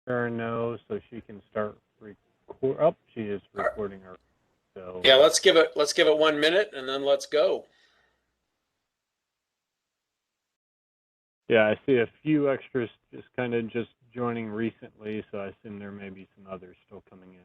Sharon know so she can start record. Oh, she is recording her. So Yeah, let's give it 1 minute and then let's go. yeah, I see a few extras just joining recently, so I assume there may be some others still coming in.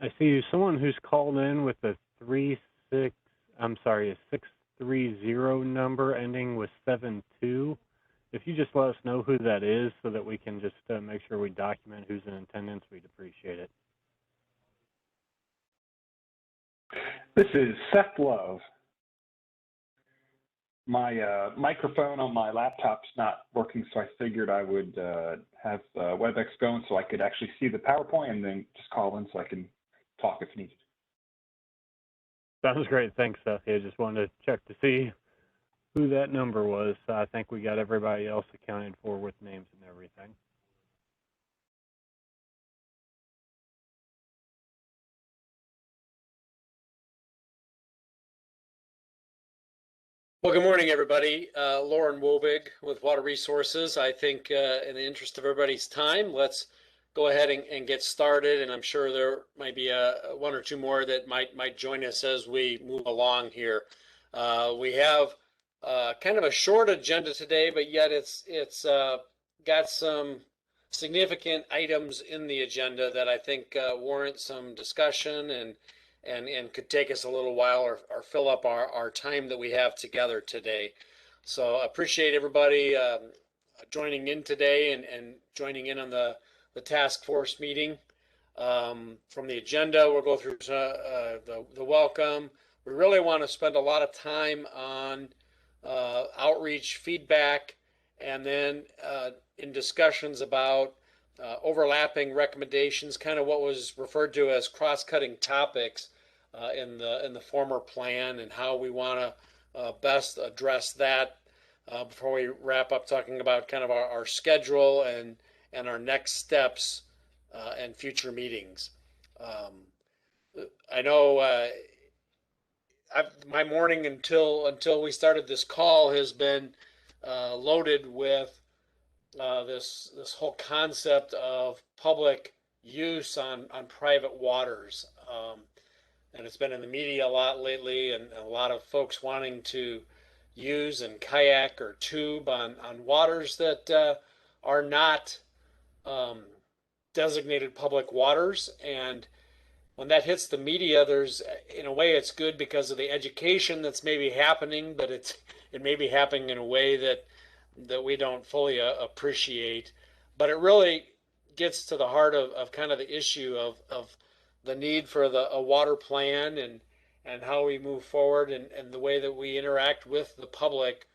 I see someone who's called in with a 630 number ending with 72. If you just let us know who that is so that we can just make sure we document who's in attendance, we'd appreciate it. This is Seth Love. My microphone on my laptop's not working, so I figured I would have WebEx going so I could actually see the PowerPoint and then just call in so I can talk if needed. Sounds great. Thanks, Seth. I just wanted to check to see who that number was. I think we got everybody else accounted for with names and everything. Well, good morning, everybody. Lauren Wobig with Water Resources. I think in the interest of everybody's time, let's go ahead and get started. And I'm sure there might be one or two more that might join us as we move along here. We have kind of a short agenda today, but yet it's got some significant items in the agenda that I think warrant some discussion and could take us a little while or fill up our time that we have together today. So appreciate everybody joining in today and joining in on the task force meeting. From the agenda, we'll go through the welcome. We really want to spend a lot of time on outreach feedback and then in discussions about overlapping recommendations, kind of what was referred to as cross-cutting topics in the former plan and how we want to best address that before we wrap up talking about kind of our schedule and our next steps and future meetings. I know my morning until we started this call has been loaded with this whole concept of public use on private waters. And it's been in the media a lot lately, and a lot of folks wanting to use and kayak or tube on waters that are not designated public waters. And when that hits the media, there's, in a way, it's good because of the education that's maybe happening, but it may be happening in a way that we don't fully appreciate. But it really gets to the heart of kind of the issue of the need for a water plan and how we move forward and the way that we interact with the public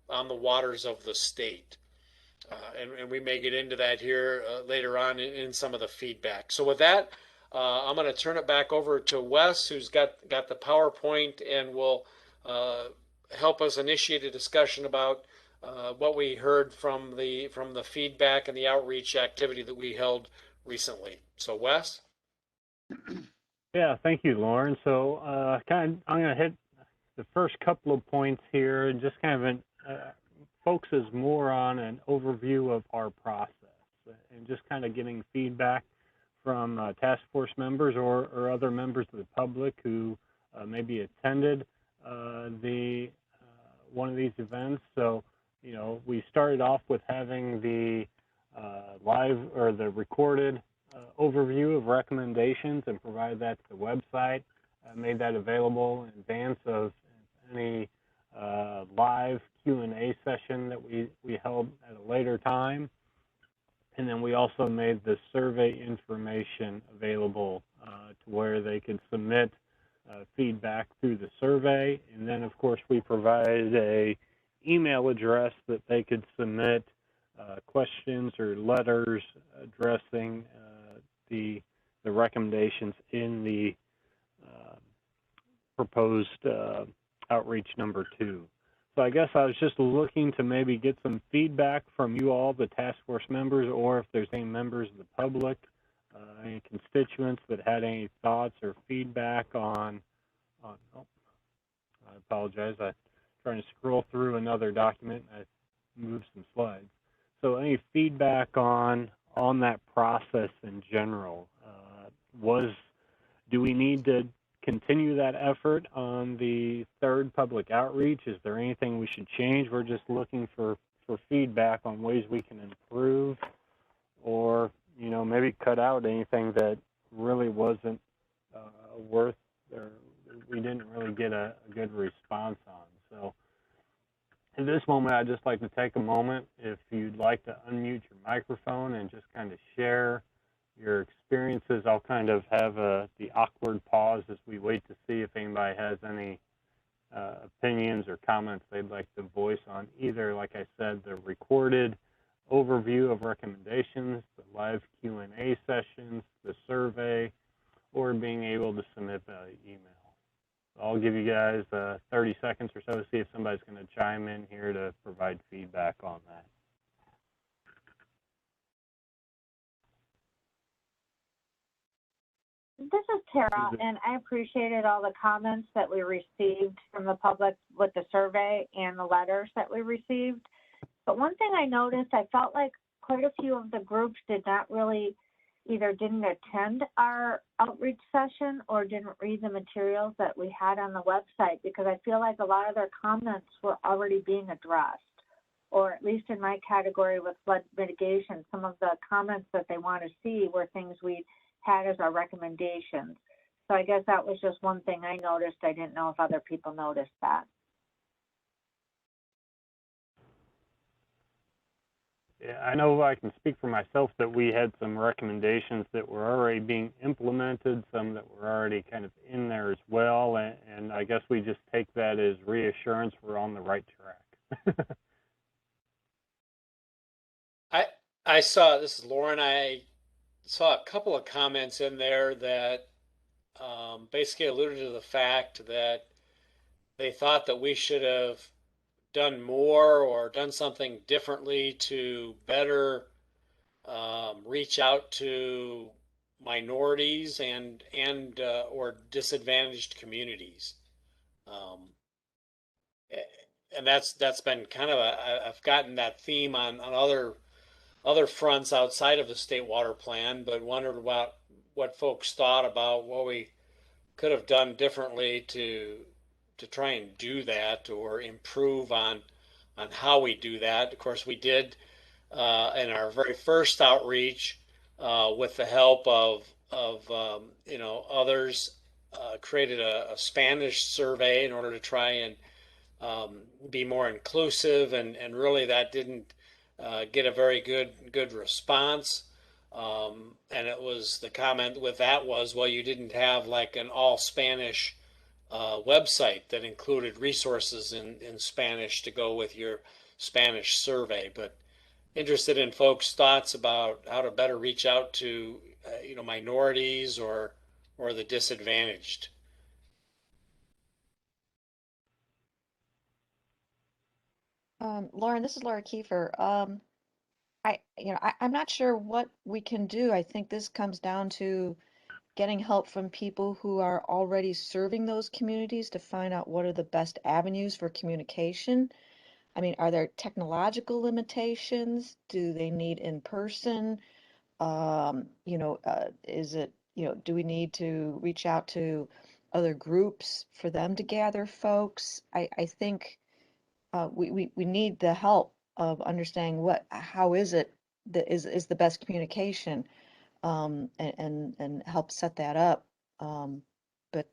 on the waters of the state. And we may get into that here later on in some of the feedback. So with that, I'm going to turn it back over to Wes, who's got the PowerPoint and will help us initiate a discussion about what we heard from the feedback and the outreach activity that we held recently. So Wes? Yeah, thank you, Lauren. So I'm going to hit the first couple of points here and just kind of focuses more on an overview of our process and just kind of getting feedback from task force members or other members of the public who maybe attended one of these events. So, you know, we started off with having the live or the recorded overview of recommendations and provided that to the website. Made that available in advance of any live Q&A session that we held at a later time. And then we also made the survey information available to where they could submit feedback through the survey. And then, of course, we provided a email address that they could submit questions or letters addressing the recommendations in the proposed outreach number 2. So I guess I was just looking to maybe get some feedback from you all, the task force members, or if there's any members of the public, any constituents that had any thoughts or feedback on oh, I apologize. I'm trying to scroll through another document. I moved some slides. So any feedback on that process in general? Do we need to continue that effort on the 3rd public outreach? Is there anything we should change? We're just looking for feedback on ways we can improve, or maybe cut out anything that really wasn't worth, or we didn't really get a good response on. So at this moment, I'd just like to take a moment, if you'd like to unmute your microphone and just kind of share your experiences. I'll kind of have the awkward pause as we wait to see if anybody has any opinions or comments they'd like to voice on either, like I said, the recorded overview of recommendations, the live Q&A sessions, the survey, or being able to submit by email. So I'll give you guys 30 seconds or so to see if somebody's going to chime in here to provide feedback on that. This is Tara, and I appreciated all the comments that we received from the public with the survey and the letters that we received. But one thing I noticed, I felt like quite a few of the groups did not really, either didn't attend our outreach session or didn't read the materials that we had on the website, because I feel like a lot of their comments were already being addressed, or at least in my category with flood mitigation, some of the comments that they want to see were things we had as our recommendations. So I guess that was just one thing I noticed. I didn't know if other people noticed that. Yeah, I know I can speak for myself that we had some recommendations that were already being implemented, some that were already kind of in there as well, and I guess we just take that as reassurance we're on the right track. I saw, this is Lauren, I saw a couple of comments in there that basically alluded to the fact that they thought that we should have done more or done something differently to better reach out to minorities and or disadvantaged communities. And that's been kind of I've gotten that theme on other fronts outside of the state water plan, but wondered about what folks thought about what we could have done differently to try and do that or improve on how we do that. Of course, we did in our very first outreach with the help of others, created a Spanish survey in order to try and be more inclusive, and really that didn't get a very good response. And it was, the comment with that was, well, you didn't have like an all Spanish website that included resources in Spanish to go with your Spanish survey. But interested in folks' thoughts about how to better reach out to minorities or the disadvantaged. Lauren, this is Laura Kiefer. I'm not sure what we can do. I think this comes down to getting help from people who are already serving those communities to find out what are the best avenues for communication. I mean, are there technological limitations? Do they need in person? Is it, do we need to reach out to other groups for them to gather folks? I think we need the help of understanding how is it that is the best communication, and help set that up. But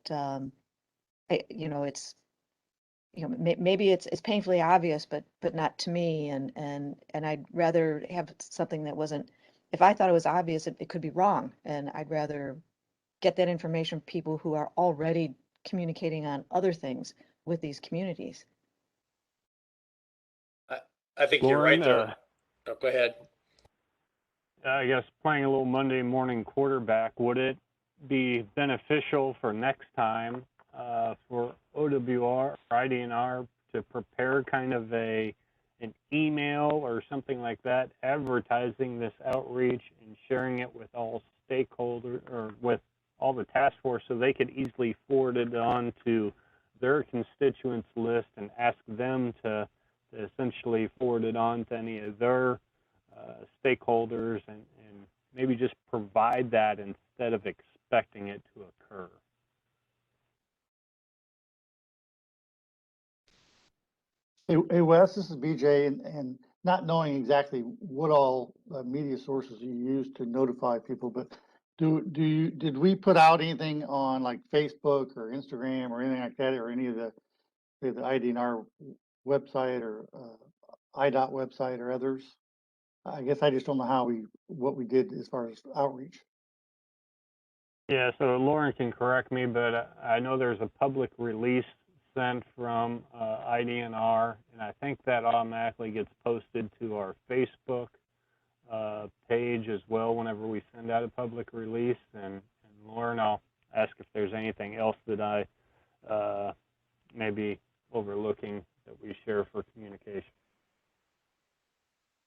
it's maybe it's painfully obvious, but not to me, and I'd rather have something that wasn't. If I thought it was obvious, it could be wrong, and I'd rather get that information from people who are already communicating on other things with these communities. I think Lauren, you're right there. Oh, go ahead. I guess playing a little Monday morning quarterback, would it be beneficial for next time for OWR or IDNR to prepare kind of an email or something like that, advertising this outreach and sharing it with all stakeholders or with all the task force so they could easily forward it on to their constituents list and ask them to essentially forward it on to any of their stakeholders and maybe just provide that instead of expecting it to occur. Hey Wes, this is BJ, and not knowing exactly what all media sources you use to notify people, but did we put out anything on like Facebook or Instagram or anything like that, or any of the IDNR website or IDOT website or others? I guess I just don't know what we did as far as outreach. Yeah, so Lauren can correct me, but I know there's a public release sent from IDNR, and I think that automatically gets posted to our Facebook page as well whenever we send out a public release. And Lauren, I'll ask if there's anything else that I may be overlooking that we share for communication.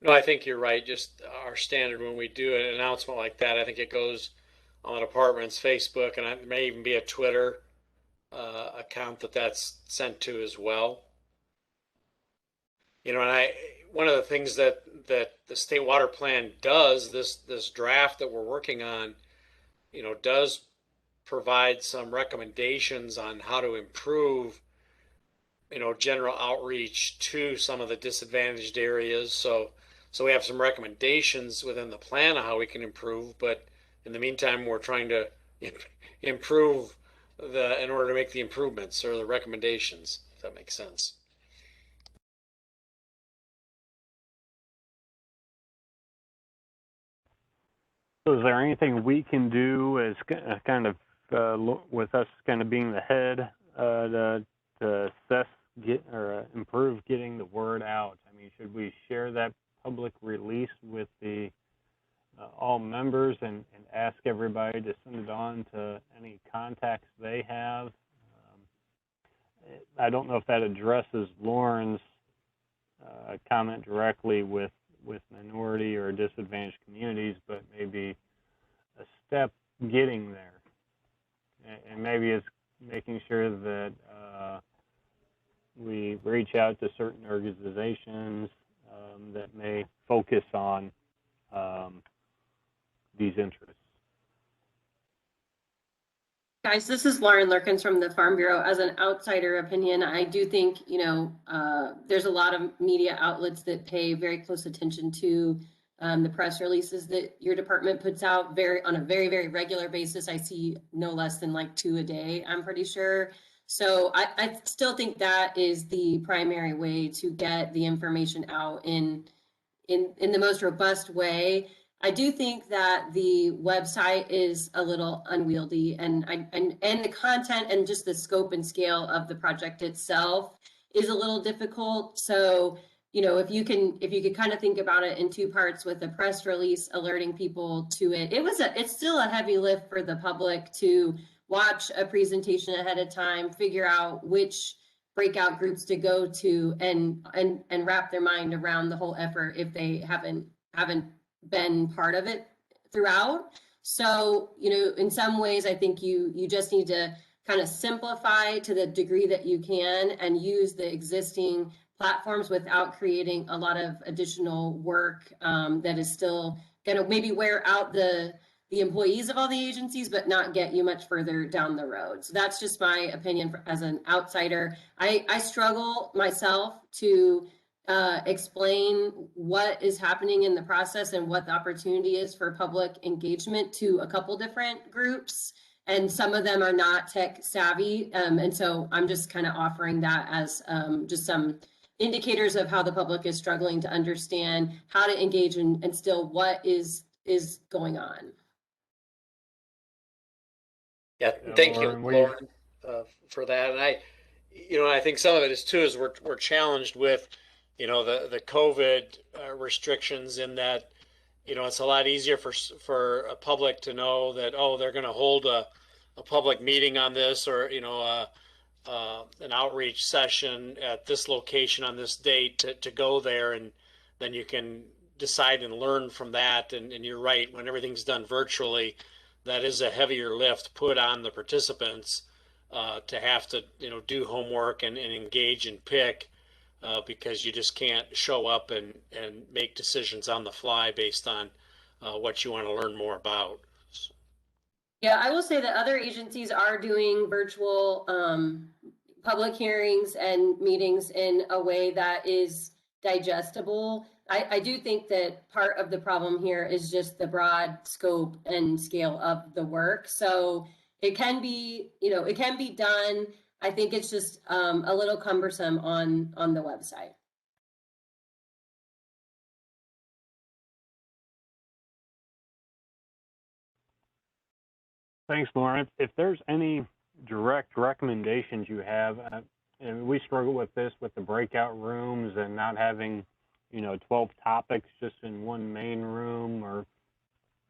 No, I think you're right. Just our standard when we do an announcement like that, I think it goes on the department's Facebook, and it may even be a Twitter account that's sent to as well. You know, and one of the things that the state water plan does, this draft that we're working on, you know, does provide some recommendations on how to improve, you know, general outreach to some of the disadvantaged areas. So we have some recommendations within the plan of how we can improve, but in the meantime, we're trying to improve in order to make the improvements or the recommendations, if that makes sense. So is there anything we can do as kind of with us kind of being the head to assess, improve getting the word out? I mean, should we share that public release with the all members and ask everybody to send it on to any contacts they have? I don't know if that addresses Lauren's comment directly with minority or disadvantaged communities, but maybe a step getting there. And maybe it's making sure that we reach out to certain organizations that may focus on these interests. Guys, this is Lauren Lurkins from the Farm Bureau. As an outsider opinion, I do think, you know, there's a lot of media outlets that pay very close attention to the press releases that your department puts out on a very, very regular basis. I see no less than like 2 a day, I'm pretty sure. So I still think that is the primary way to get the information out in the most robust way. I do think that the website is a little unwieldy, and the content and just the scope and scale of the project itself is a little difficult. So, you know, if you could kind of think about it in 2 parts with a press release alerting people to it. It's still a heavy lift for the public to watch a presentation ahead of time, figure out which breakout groups to go to, and wrap their mind around the whole effort if they haven't been part of it throughout. So, you know, in some ways, I think you just need to kind of simplify to the degree that you can and use the existing platforms without creating a lot of additional work that is still going to maybe wear out the employees of all the agencies, but not get you much further down the road. So that's just my opinion as an outsider. I struggle myself to explain what is happening in the process and what the opportunity is for public engagement to a couple different groups. And some of them are not tech savvy. And so I'm just kind of offering that as just some indicators of how the public is struggling to understand how to engage and still what is going on. Yeah, thank you, Lauren, for that. And I think some of it is too is we're challenged with, you know, the COVID restrictions in that, you know, it's a lot easier for a public to know that, oh, they're going to hold a a public meeting on this, or an outreach session at this location on this date to go there, and then you can decide and learn from that. And you're right, when everything's done virtually, that is a heavier lift put on the participants to have to do homework and engage and pick because you just can't show up and make decisions on the fly based on what you want to learn more about. Yeah, I will say that other agencies are doing virtual public hearings and meetings in a way that is digestible. I do think that part of the problem here is just the broad scope and scale of the work. So it can be, it can be done. I think it's just a little cumbersome on the website. Thanks, Lauren. If there's any direct recommendations you have, and we struggle with this with the breakout rooms and not having, 12 topics just in one main room, or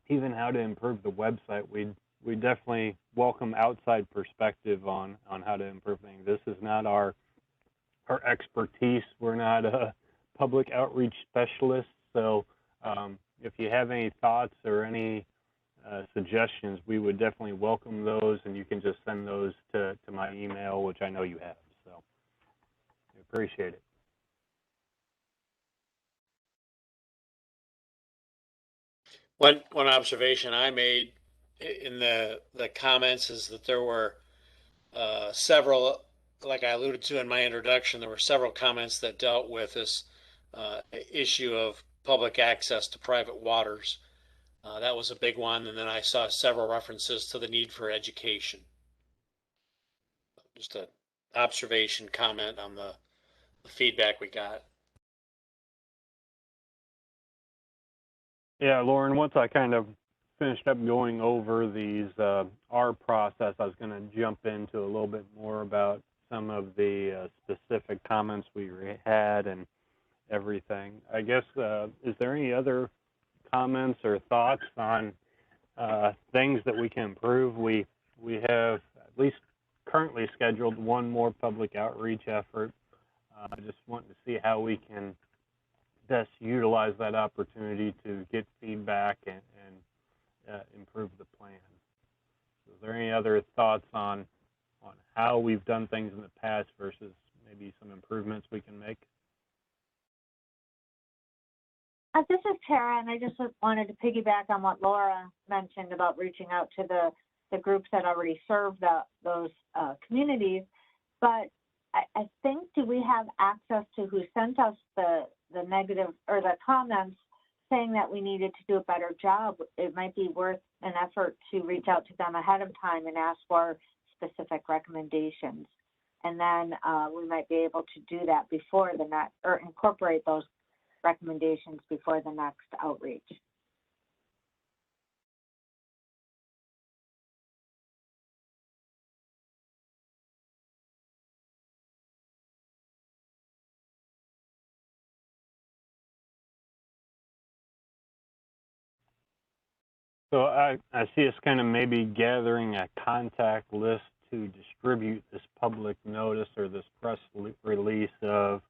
even how to improve the website, we definitely welcome outside perspective on how to improve things. This is not our expertise. We're not a public outreach specialist. So if you have any thoughts or any suggestions, we would definitely welcome those, and you can just send those to my email, which I know you have. So I appreciate it. One observation I made in the comments is that there were several, like I alluded to in my introduction, there were several comments that dealt with this issue of public access to private waters. That was a big one, and then I saw several references to the need for education. Just an observation comment on the feedback we got. Yeah, Lauren, once I kind of finished up going over these, our process, I was going to jump into a little bit more about some of the specific comments we had and everything. I guess, is there any other comments or thoughts on things that we can improve? We have at least currently scheduled one more public outreach effort. I just want to see how we can best utilize that opportunity to get feedback and improve the plan. So is there any other thoughts on how we've done things in the past versus maybe some improvements we can make? This is Tara, and I just wanted to piggyback on what Laura mentioned about reaching out to the groups that already serve those communities. But I think, do we have access to who sent us the negative or the comments saying that we needed to do a better job? It might be worth an effort to reach out to them ahead of time and ask for specific recommendations. And then we might be able to do that before the next, or incorporate those recommendations before the next outreach. So I see us kind of maybe gathering a contact list to distribute this public notice or this press release of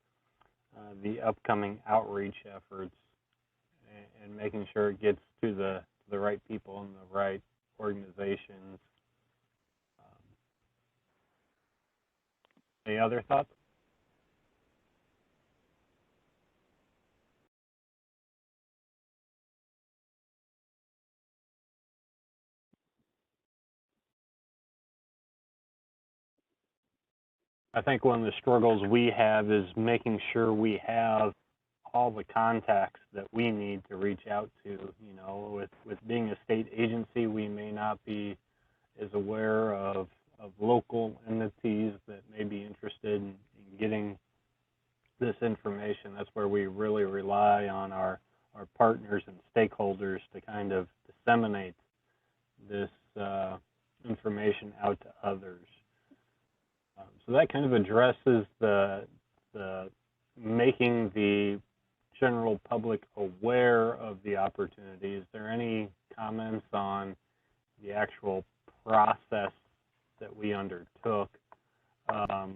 the upcoming outreach efforts, and making sure it gets to the right people and the right organizations. Any other thoughts? I think one of the struggles we have is making sure we have all the contacts that we need to reach out to. With being a state agency, we may not be as aware of local entities that may be interested in getting this information. That's where we really rely on our partners and stakeholders to kind of disseminate this information out to others. So that kind of addresses the making the general public aware of the opportunity. Is there any comments on the actual process that we undertook.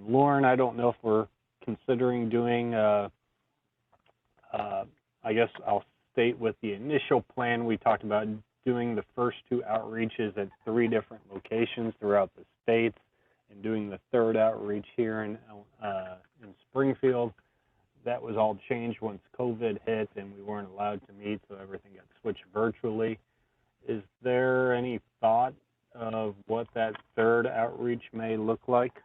Lauren, I don't know if we're considering doing, I guess I'll state with the initial plan, we talked about doing the first 2 outreaches at 3 different locations throughout the states and doing the 3rd outreach here in Springfield. That was all changed once COVID hit and we weren't allowed to meet, so everything got switched virtually. Is there any thought of what that 3rd outreach may look like?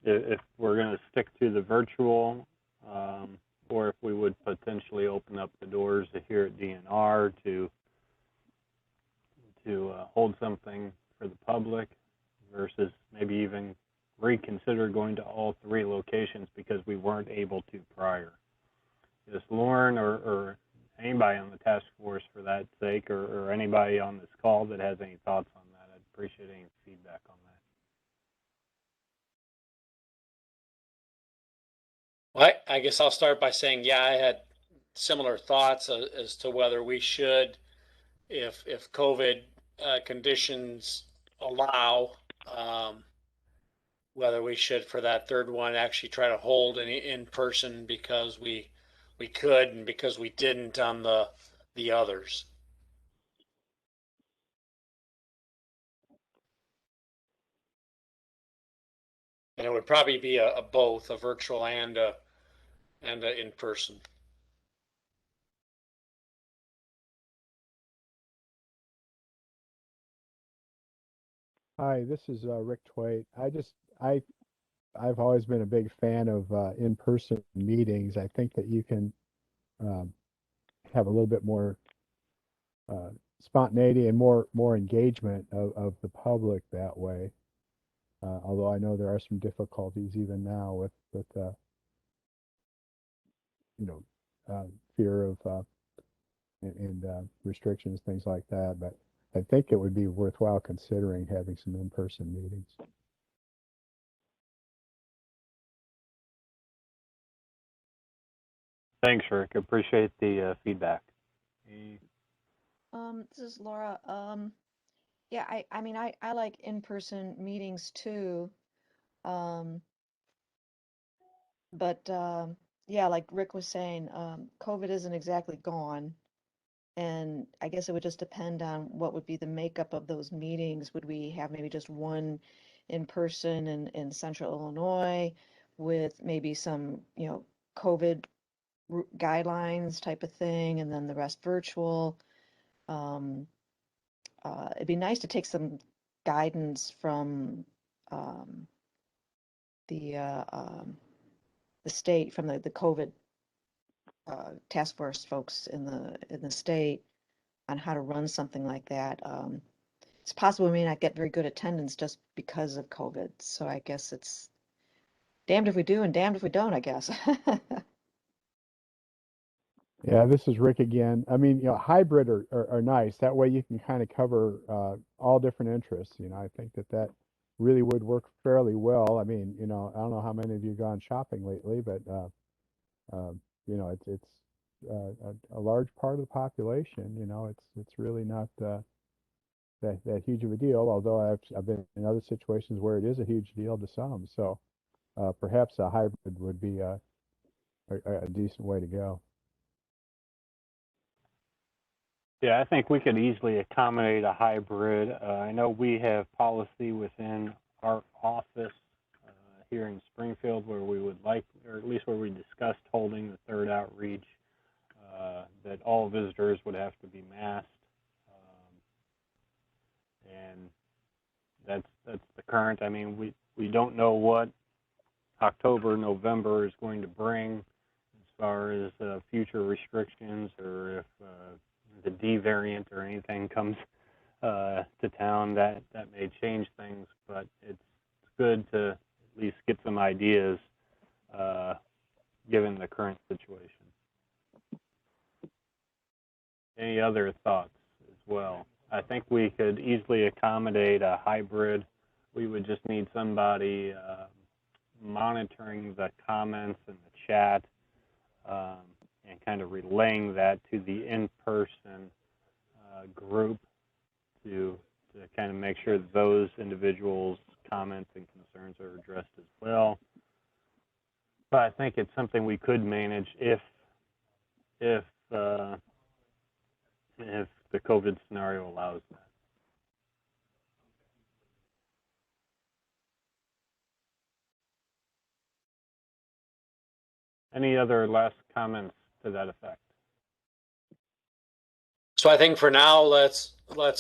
If we're going to stick to the virtual, or if we would potentially open up the doors here at DNR to hold something for the public, versus maybe even reconsider going to all 3 locations because we weren't able to prior. Just Lauren or anybody on the task force for that sake, or anybody on this call that has any thoughts on that, I'd appreciate any feedback on that. Well, I guess I'll start by saying, yeah, I had similar thoughts as to whether we should, if COVID conditions allow, whether we should, for that 3rd one, actually try to hold an in-person because we could and because we didn't on the others. And it would probably be a both, a virtual and a in-person. Hi, this is Rick Twait. I've always been a big fan of in-person meetings. I think that you can have a little bit more spontaneity and more engagement of the public that way. Although I know there are some difficulties even now with fear of and restrictions, things like that. But I think it would be worthwhile considering having some in-person meetings. Thanks, Rick. Appreciate the feedback. This is Laura. Yeah, I mean, I like in-person meetings too. But yeah, like Rick was saying, COVID isn't exactly gone. And I guess it would just depend on what would be the makeup of those meetings. Would we have maybe just one in person in Central Illinois with maybe some, COVID guidelines type of thing, and then the rest virtual? It'd be nice to take some guidance from the state, from the COVID task force folks in the state on how to run something like that. It's possible we may not get very good attendance just because of COVID. So I guess it's damned if we do and damned if we don't, I guess. Yeah, this is Rick again. I mean, hybrid are nice. That way you can kind of cover all different interests. I think that really would work fairly well. I mean, I don't know how many of you have gone shopping lately, but it's a large part of the population. It's really not that huge of a deal. Although I've been in other situations where it is a huge deal to some. So perhaps a hybrid would be a decent way to go. Yeah, I think we could easily accommodate a hybrid. I know we have policy within our office here in Springfield where we would like, or at least where we discussed holding the 3rd outreach, that all visitors would have to be masked. And that's the current. I mean, we don't know what October, November is going to bring as far as future restrictions, or if the D variant or anything comes to town, that may change things, but it's good to at least get some ideas given the current situation. Any other thoughts as well? I think we could easily accommodate a hybrid. We would just need somebody monitoring the comments in the chat and kind of relaying that to the in-person group to to kind of make sure that those individuals' comments and concerns are addressed as well. But I think it's something we could manage if the COVID scenario allows that. Any other last comments to that effect? So I think for now, let's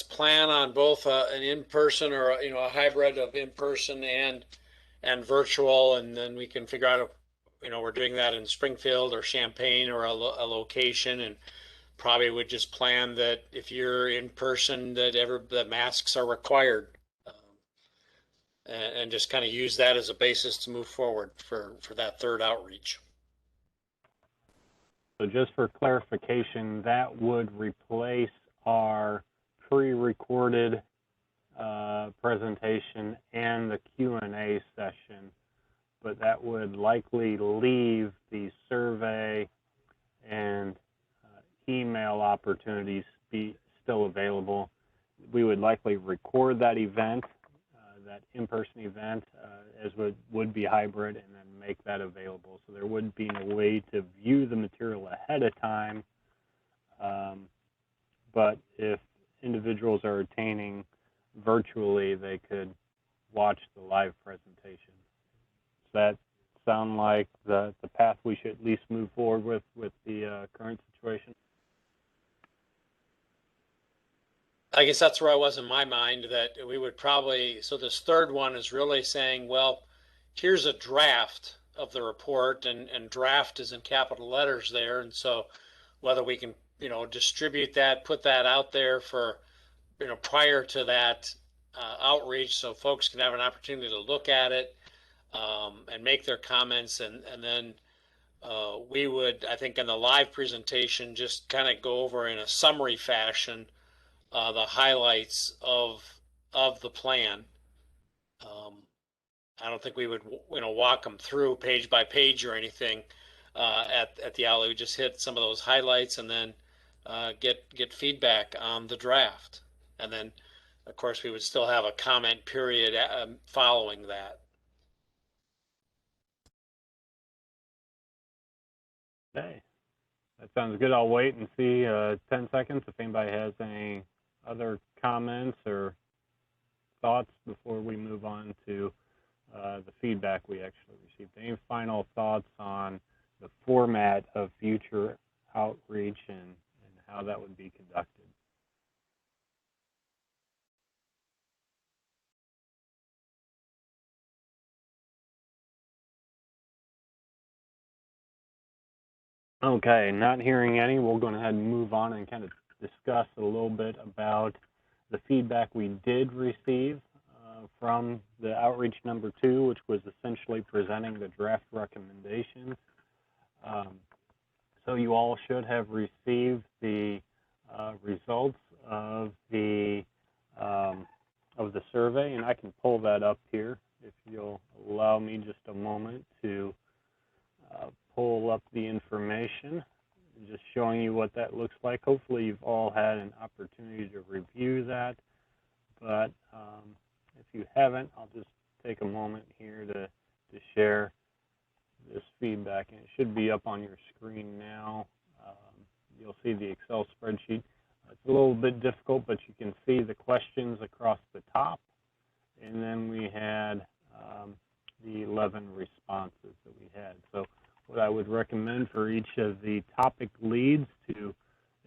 plan on both an in-person or a hybrid of in-person and virtual, and then we can figure out if we're doing that in Springfield or Champaign or a location, and probably would just plan that if you're in person that masks are required, and just kind of use that as a basis to move forward for that third outreach. So just for clarification, that would replace our pre-recorded presentation and the Q&A session, but that would likely leave the survey and email opportunities be still available. We would likely record that event, that in-person event, as would be hybrid, and then make that available. So there would be no way to view the material ahead of time, but if individuals are attending virtually, they could watch the live presentation. Does that sound like the path we should at least move forward with the current situation? I guess that's where I was in my mind, that we would probably, so this third one is really saying, well, here's a draft of the report, and draft is in capital letters there. And so whether we can, distribute that, put that out there for, prior to that outreach, so folks can have an opportunity to look at it and make their comments. And then we would, I think in the live presentation, just kind of go over in a summary fashion the highlights of the plan. I don't think we would, walk them through page by page or anything at the outlet. We just hit some of those highlights and then get feedback on the draft. And then, of course, we would still have a comment period following that. Okay, that sounds good. I'll wait and see 10 seconds if anybody has any other comments or thoughts before we move on to the feedback we actually received. Any final thoughts on the format of future outreach and how that would be conducted? Okay, not hearing any, we'll go ahead and move on and kind of discuss a little bit about the feedback we did receive from the outreach number 2, which was essentially presenting the draft recommendations. So you all should have received the results of the survey, and I can pull that up here if you'll allow me just a moment to pull up the information, just showing you what that looks like. Hopefully you've all had an opportunity to review that, but if you haven't, I'll just take a moment here to share this feedback, and it should be up on your screen now. You'll see the Excel spreadsheet. It's a little bit difficult, but you can see the questions across the top, and then we had the 11 responses that we had. So what I would recommend for each of the topic leads to,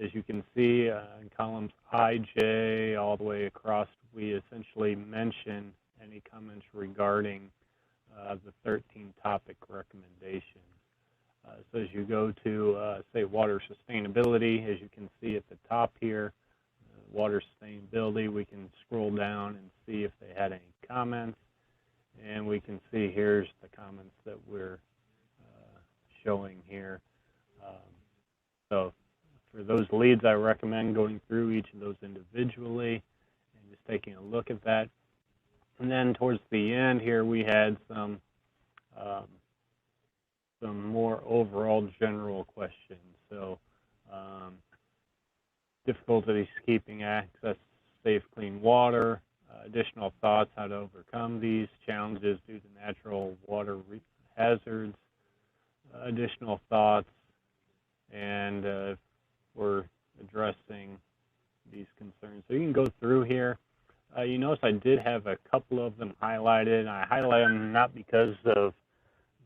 as you can see in columns I, J, all the way across, we essentially mention any comments regarding the 13 topic recommendations. So as you go to, say, water sustainability, as you can see at the top here, water sustainability, we can scroll down and see if they had any comments. And we can see here's the comments that we're showing here. So for those leads, I recommend going through each of those individually and just taking a look at that. And then towards the end here, we had some more overall general questions. So difficulties keeping access safe, clean water, additional thoughts how to overcome these challenges due to natural water hazards, additional thoughts, and we're addressing these concerns. So you can go through here. You notice I did have a couple of them highlighted. I highlight them not because of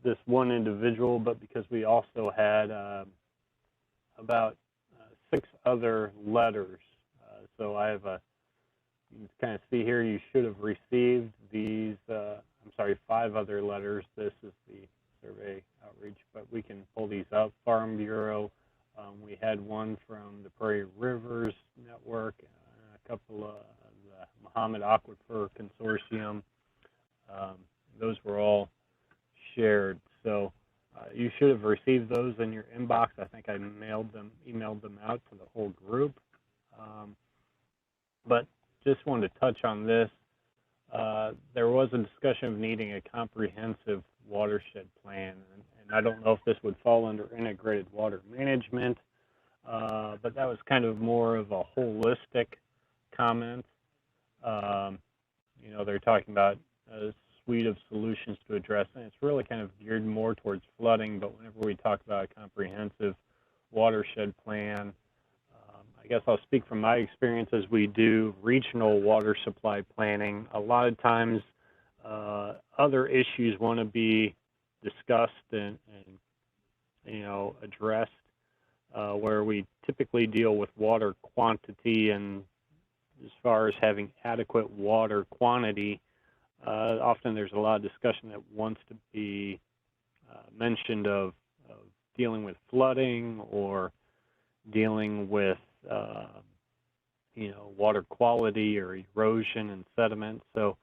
this one individual, but because we also had about 6 other letters. So I have you can kind of see here, you should have received these, 5 other letters. This is the survey outreach, but we can pull these up. Farm Bureau, we had one from the Prairie Rivers Network, a couple of the Muhammad Aquifer Consortium. Those were all shared. So you should have received those in your inbox. I think I emailed them out to the whole group. But just wanted to touch on this. There was a discussion of needing a comprehensive watershed plan, and I don't know if this would fall under integrated water management, but that was kind of more of a holistic comment. You know, they're talking about a suite of solutions to address, and it's really kind of geared more towards flooding, but whenever we talk about a comprehensive watershed plan, I guess I'll speak from my experience as we do regional water supply planning. A lot of times other issues want to be discussed and you know, addressed, where we typically deal with water quantity, and as far as having adequate water quantity, often there's a lot of discussion that wants to be mentioned of dealing with flooding or dealing with you know, water quality or erosion and sediment. So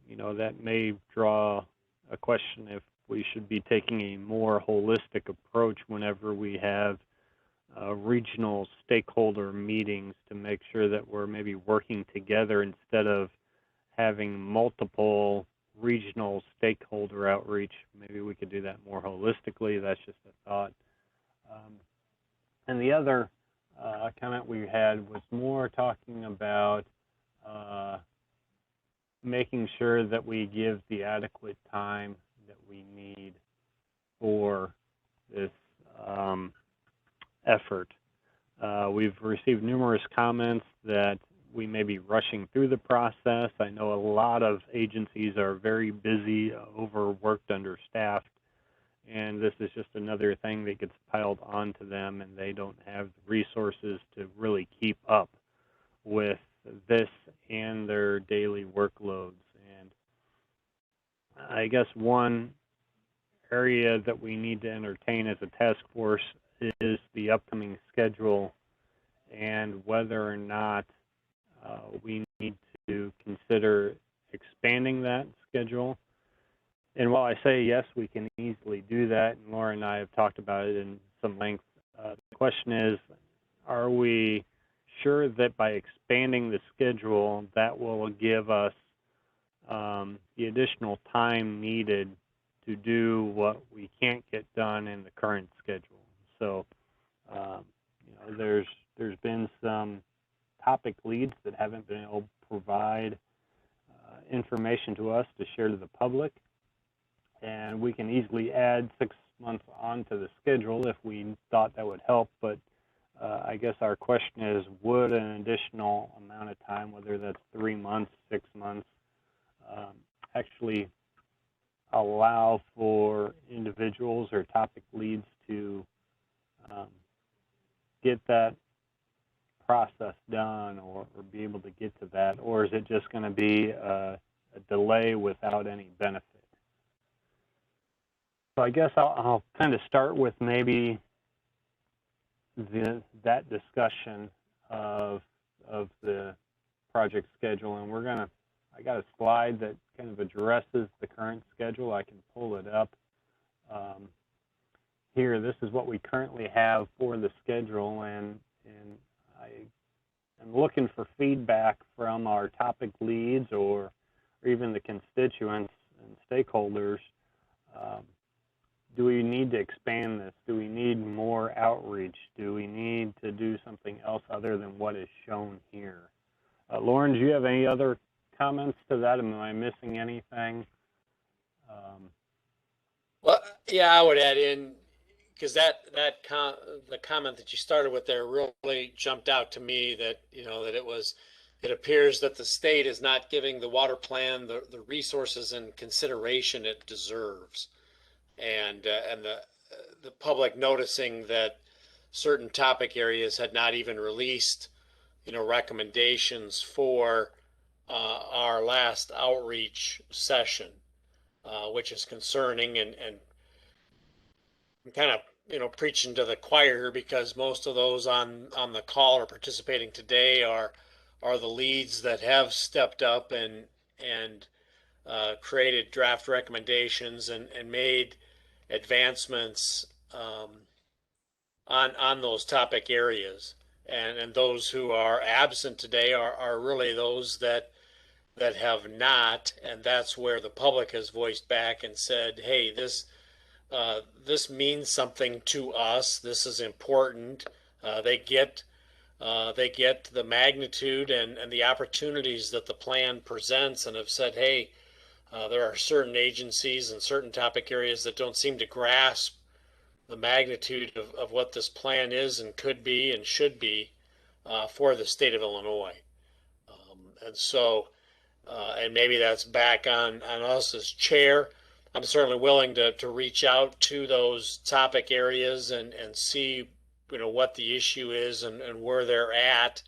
you know, that may draw a question if we should be taking a more holistic approach whenever we have regional stakeholder meetings, to make sure that we're maybe working together instead of having multiple regional stakeholder outreach. Maybe we could do that more holistically. That's just a thought. And the other comment we had was more talking about making sure that we give the adequate time that we need for this effort. We've received numerous comments that we may be rushing through the process. I know a lot of agencies are very busy, overworked, understaffed, and this is just another thing that gets piled onto them, and they don't have the resources to really keep up with this and their daily workloads. And I guess one area that we need to entertain as a task force is the upcoming schedule, and whether or not we need to consider expanding that schedule. And while I say yes, we can easily do that, and Laura and I have talked about it in some length, the question is, are we sure that by expanding the schedule, that will give us the additional time needed to do what we can't get done in the current schedule? So, you know, there's been some topic leads that haven't been able to provide information to us to share to the public, and we can easily add 6 months onto the schedule if we thought that would help. But I guess our question is, would an additional amount of time, whether that's 3 months, 6 months, actually allow for individuals or topic leads to get that process done, or be able to get to that? Or is it just going to be a delay without any benefit? So I guess I'll kind of start with maybe that discussion of the project schedule, and I got a slide that kind of addresses the current schedule. I can pull it up here. This is what we currently have for the schedule, and I am looking for feedback from our topic leads or even the constituents and stakeholders. Do we need to expand this? Do we need more outreach? Do we need to do something else other than what is shown here? Lauren, do you have any other comments to that? Am I missing anything? Well, yeah, I would add in, because the comment that you started with there really jumped out to me, that, that it appears that the state is not giving the water plan the resources and consideration it deserves. And the public noticing that certain topic areas had not even released, recommendations for our last outreach session, which is concerning, and kind of, preaching to the choir, because most of those on the call or participating today are the leads that have stepped up and created draft recommendations and made advancements on those topic areas. And those who are absent today are really those that have not, and that's where the public has voiced back and said, hey, this means something to us. This is important. They get the magnitude and the opportunities that the plan presents, and have said, hey, there are certain agencies and certain topic areas that don't seem to grasp the magnitude of what this plan is and could be and should be for the state of Illinois. And so, and maybe that's back on us as chair. I'm certainly willing to reach out to those topic areas and see, what the issue is and where they're at.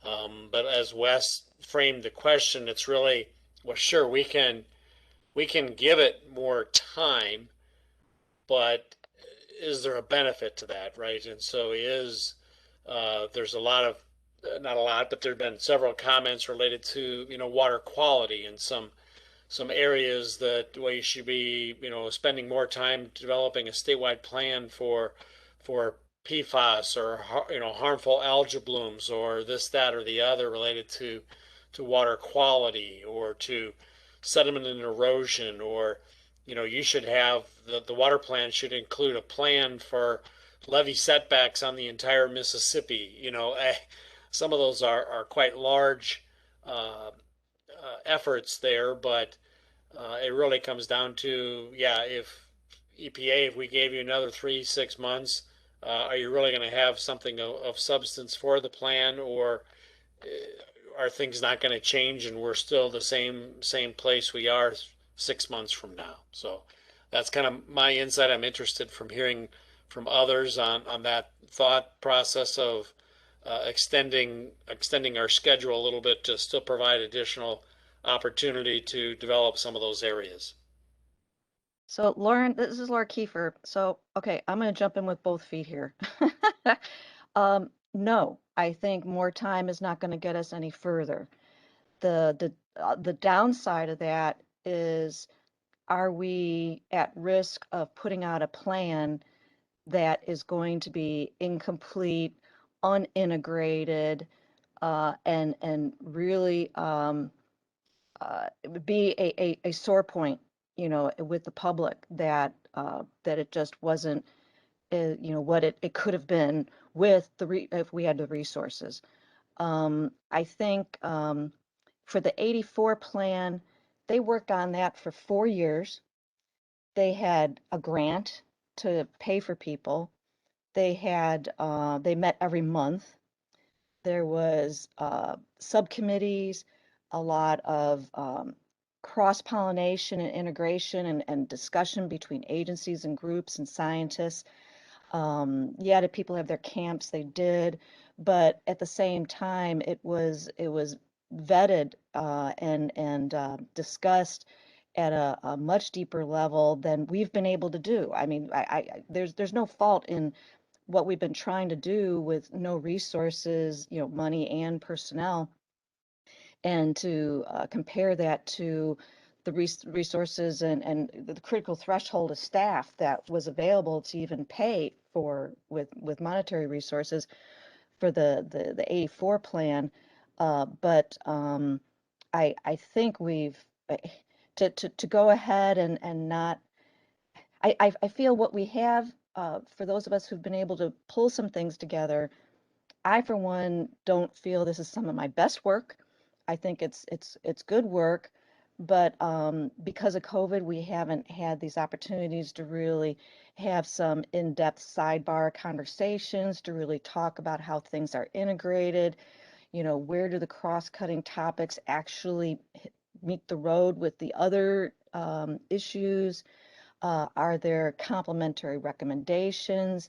But as Wes framed the question, it's really, well, sure, we can give it more time, but is there a benefit to that, right? And so there's a lot of, not a lot, but there have been several comments related to, water quality and some areas that we should be, spending more time developing a statewide plan for PFAS or, harmful algal blooms or this, that, or the other related to water quality or to sediment and erosion, or, you should have the water plan should include a plan for levee setbacks on the entire Mississippi. Some of those are quite large efforts there, but it really comes down to, if EPA, if we gave you another 3-6 months, are you really going to have something of substance for the plan, or are things not going to change and we're still the same place we are 6 months from now? So that's kind of my insight. I'm interested from hearing from others on that thought process of extending our schedule a little bit to still provide additional opportunity to develop some of those areas. So Lauren, this is Laura Kiefer. So, okay, I'm going to jump in with both feet here. No, I think more time is not going to get us any further. The downside of that is, are we at risk of putting out a plan that is going to be incomplete, unintegrated, and really it would be a sore point, with the public, that it just wasn't, what it could have been with if we had the resources. I think for the 84 plan, they worked on that for 4 years. They had a grant to pay for people. They met every month. There was subcommittees, a lot of cross-pollination and integration and discussion between agencies and groups and scientists. Did people have their camps? They did, but at the same time, it was vetted and discussed at a much deeper level than we've been able to do. I mean, there's no fault in what we've been trying to do with no resources, money and personnel, and to compare that to the resources and the critical threshold of staff that was available to even pay for with monetary resources for the 84 plan. But I think we've to go ahead and not. I feel what we have, for those of us who've been able to pull some things together, I, for one, don't feel this is some of my best work. I think it's good work, but because of COVID, we haven't had these opportunities to really have some in-depth sidebar conversations to really talk about how things are integrated. You know, where do the cross-cutting topics actually meet the road with the other issues? Are there complementary recommendations?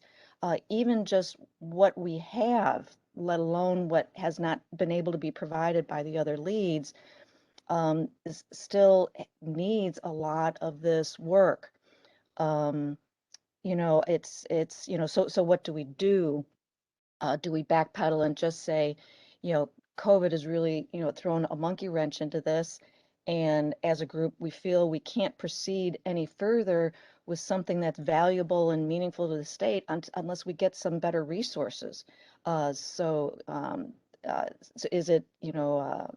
Even just what we have, let alone what has not been able to be provided by the other leads, still needs a lot of this work. You know, you know, so what do we do? Do we backpedal and just say, you know, COVID has really, you know, thrown a monkey wrench into this, and as a group, we feel we can't proceed any further with something that's valuable and meaningful to the state unless we get some better resources. So is it, you know,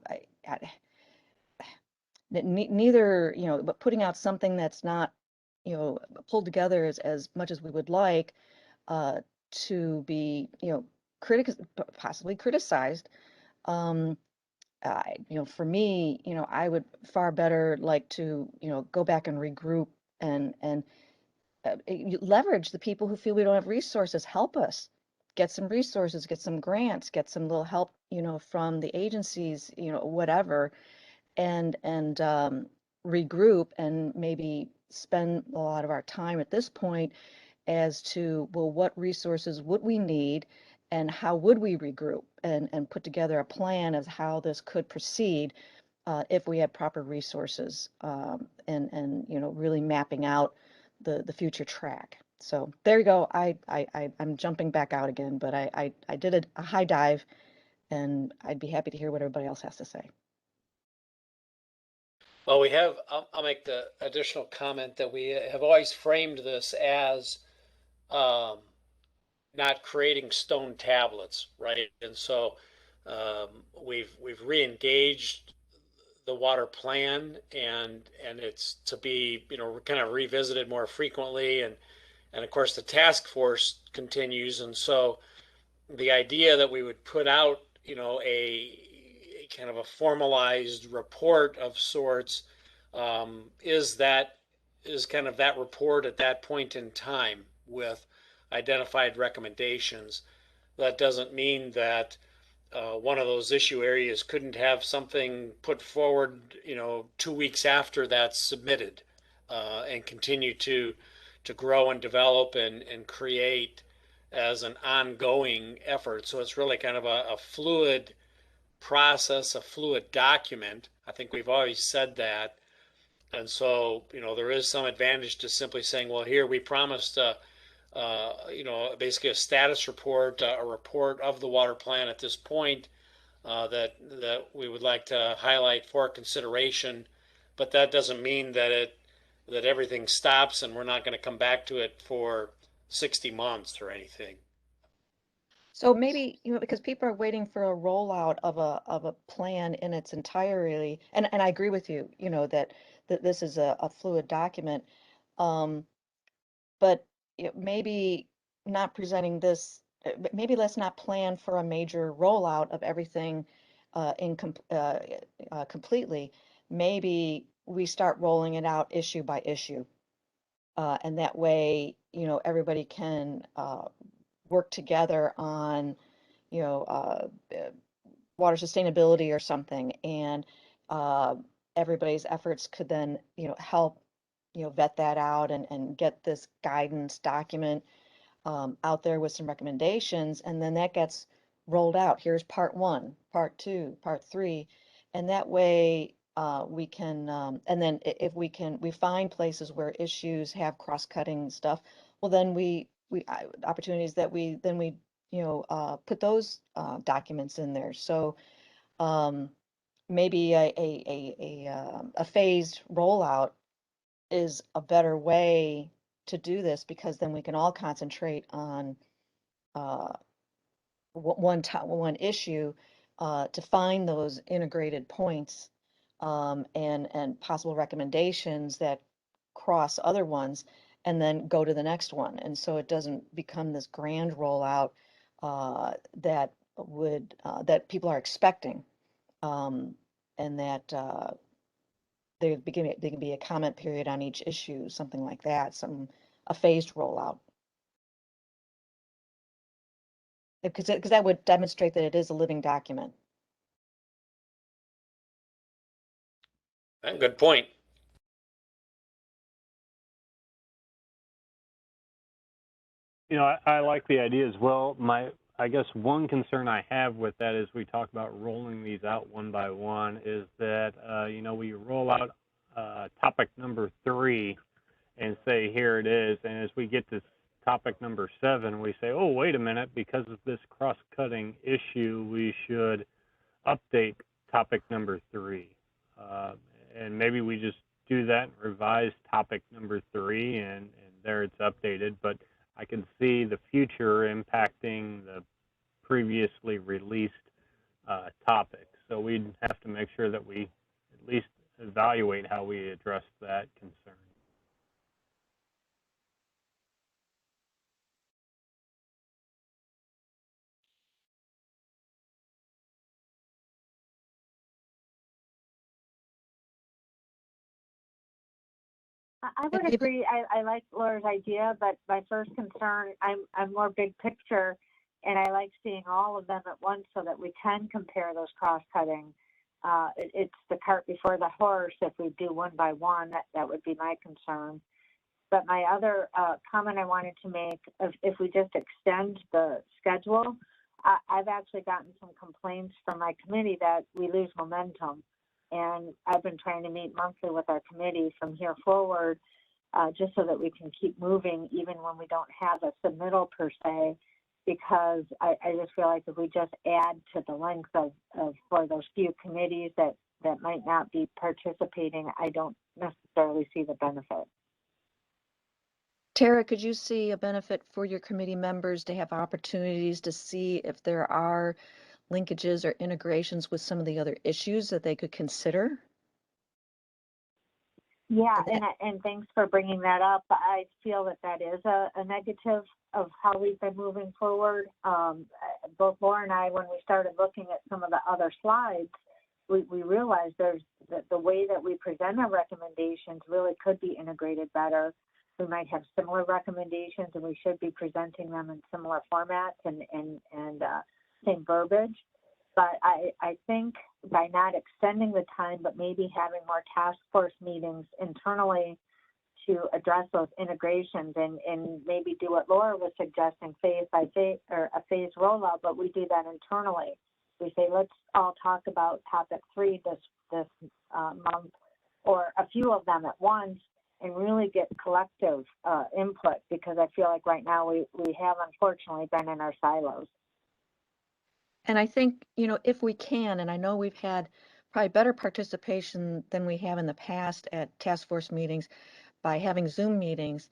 neither, you know, but putting out something that's not, you know, pulled together as much as we would like, to be, you know, possibly criticized. You know, for me, you know, I would far better like to, you know, go back and regroup and leverage the people who feel we don't have resources, help us get some resources, get some grants, get some little help, you know, from the agencies, you know, whatever, and regroup and maybe spend a lot of our time at this point as to, well, what resources would we need and how would we regroup and put together a plan of how this could proceed if we had proper resources, and you know, really mapping out the future track. So there you go. I'm jumping back out again, but I did a high dive, and I'd be happy to hear what everybody else has to say. Well, I'll make the additional comment that we have always framed this as not creating stone tablets, right? And so we've re-engaged the water plan, and it's to be, you know, kind of revisited more frequently, and of course the task force continues. And so the idea that we would put out, you know, a kind of a formalized report of sorts, is kind of that report at that point in time with identified recommendations. That doesn't mean that one of those issue areas couldn't have something put forward, you know, 2 weeks after that's submitted, and continue to grow and develop and create as an ongoing effort. So it's really kind of a fluid process, a fluid document. I think we've always said that. And so, you know, there is some advantage to simply saying, well, here we promised, you know, basically a status report, a report of the water plan at this point, that we would like to highlight for consideration. But that doesn't mean that everything stops and we're not going to come back to it for 60 months or anything. So maybe, you know, because people are waiting for a rollout of a plan in its entirety, and I agree with you, you know, that this is a fluid document, but maybe not presenting this, maybe let's not plan for a major rollout of everything completely. Maybe we start rolling it out issue by issue, and that way, you know, everybody can work together on, you know, water sustainability or something, and everybody's efforts could then, you know, help, you know, vet that out and get this guidance document out there with some recommendations, and then that gets rolled out. Here's part 1, part 2, part 3, and that way we can, and then if we find places where issues have cross-cutting stuff, well, then opportunities that we you know, put those documents in there. So maybe a phased rollout is a better way to do this, because then we can all concentrate on one issue to find those integrated points, and possible recommendations that cross other ones, and then go to the next one. And so it doesn't become this grand rollout that people are expecting. and that there can be a comment period on each issue, something like that, a phased rollout. Because that would demonstrate that it is a living document. Good point. You know, I like the idea as well. I guess one concern I have with that is we talk about rolling these out one by one is that, you know, we roll out topic number 3 and say, here it is. And as we get to topic number 7, we say, oh, wait a minute, because of this cross-cutting issue, we should update topic number 3. And maybe we just do that and revise topic number 3 and there it's updated. But I can see the future impacting the previously released topics. So we'd have to make sure that we at least evaluate how we address that concern. I would agree. I like Laura's idea, but my first concern, I'm more big picture, and I like seeing all of them at once so that we can compare those cross-cutting. It's the cart before the horse. If we do one by one, that would be my concern. But my other comment I wanted to make, if we just extend the schedule, I've actually gotten some complaints from my committee that we lose momentum. And I've been trying to meet monthly with our committee from here forward, just so that we can keep moving even when we don't have a submittal per se, because I just feel like if we just add to the length of for those few committees that might not be participating, I don't necessarily see the benefit. Tara, could you see a benefit for your committee members to have opportunities to see if there are linkages or integrations with some of the other issues that they could consider? Yeah, and thanks for bringing that up. I feel that is a negative of how we've been moving forward. Both Laura and I, when we started looking at some of the other slides, we realized the way that we present our recommendations really could be integrated better. We might have similar recommendations, and we should be presenting them in similar formats and same verbiage. But I think by not extending the time, but maybe having more task force meetings internally to address those integrations and maybe do what Laura was suggesting, phase by phase or a phased rollout, but we do that internally. We say, let's all talk about topic 3 this month, or a few of them at once, and really get collective input, because I feel like right now we have unfortunately been in our silos. And I think, you know, if we can, and I know we've had probably better participation than we have in the past at task force meetings by having Zoom meetings,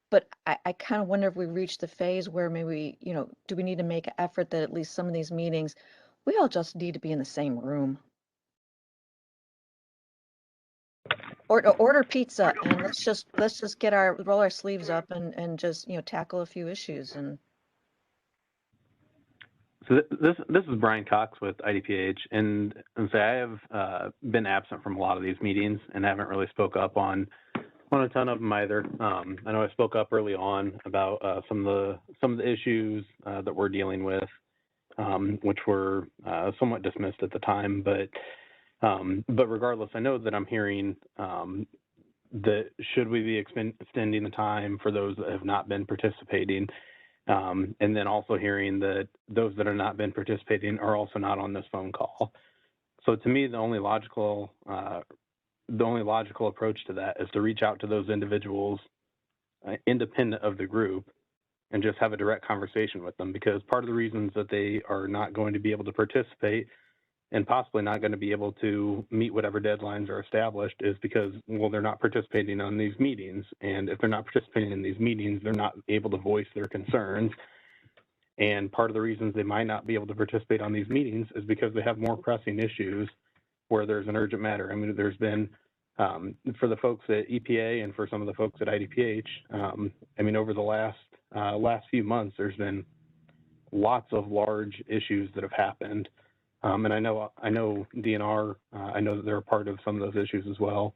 but I kind of wonder if we reached the phase where maybe, you know, do we need to make an effort that at least some of these meetings, we all just need to be in the same room. Or order pizza and let's just roll our sleeves up and just, you know, tackle a few issues. And so this is Brian Cox with IDPH, and say I have been absent from a lot of these meetings and haven't really spoke up on a ton of them either. I know I spoke up early on about some of the issues that we're dealing with, which were somewhat dismissed at the time, but regardless, I know that I'm hearing that should we be extending the time for those that have not been participating, and then also hearing that those that have not been participating are also not on this phone call. So to me, the only logical approach to that is to reach out to those individuals independent of the group and just have a direct conversation with them, because part of the reasons that they are not going to be able to participate and possibly not going to be able to meet whatever deadlines are established is because, well, they're not participating on these meetings. And if they're not participating in these meetings, they're not able to voice their concerns. And part of the reasons they might not be able to participate on these meetings is because they have more pressing issues where there's an urgent matter. I mean, there's been, for the folks at EPA and for some of the folks at IDPH, I mean, over the last few months, there's been lots of large issues that have happened And I know DNR, I know that they're a part of some of those issues as well.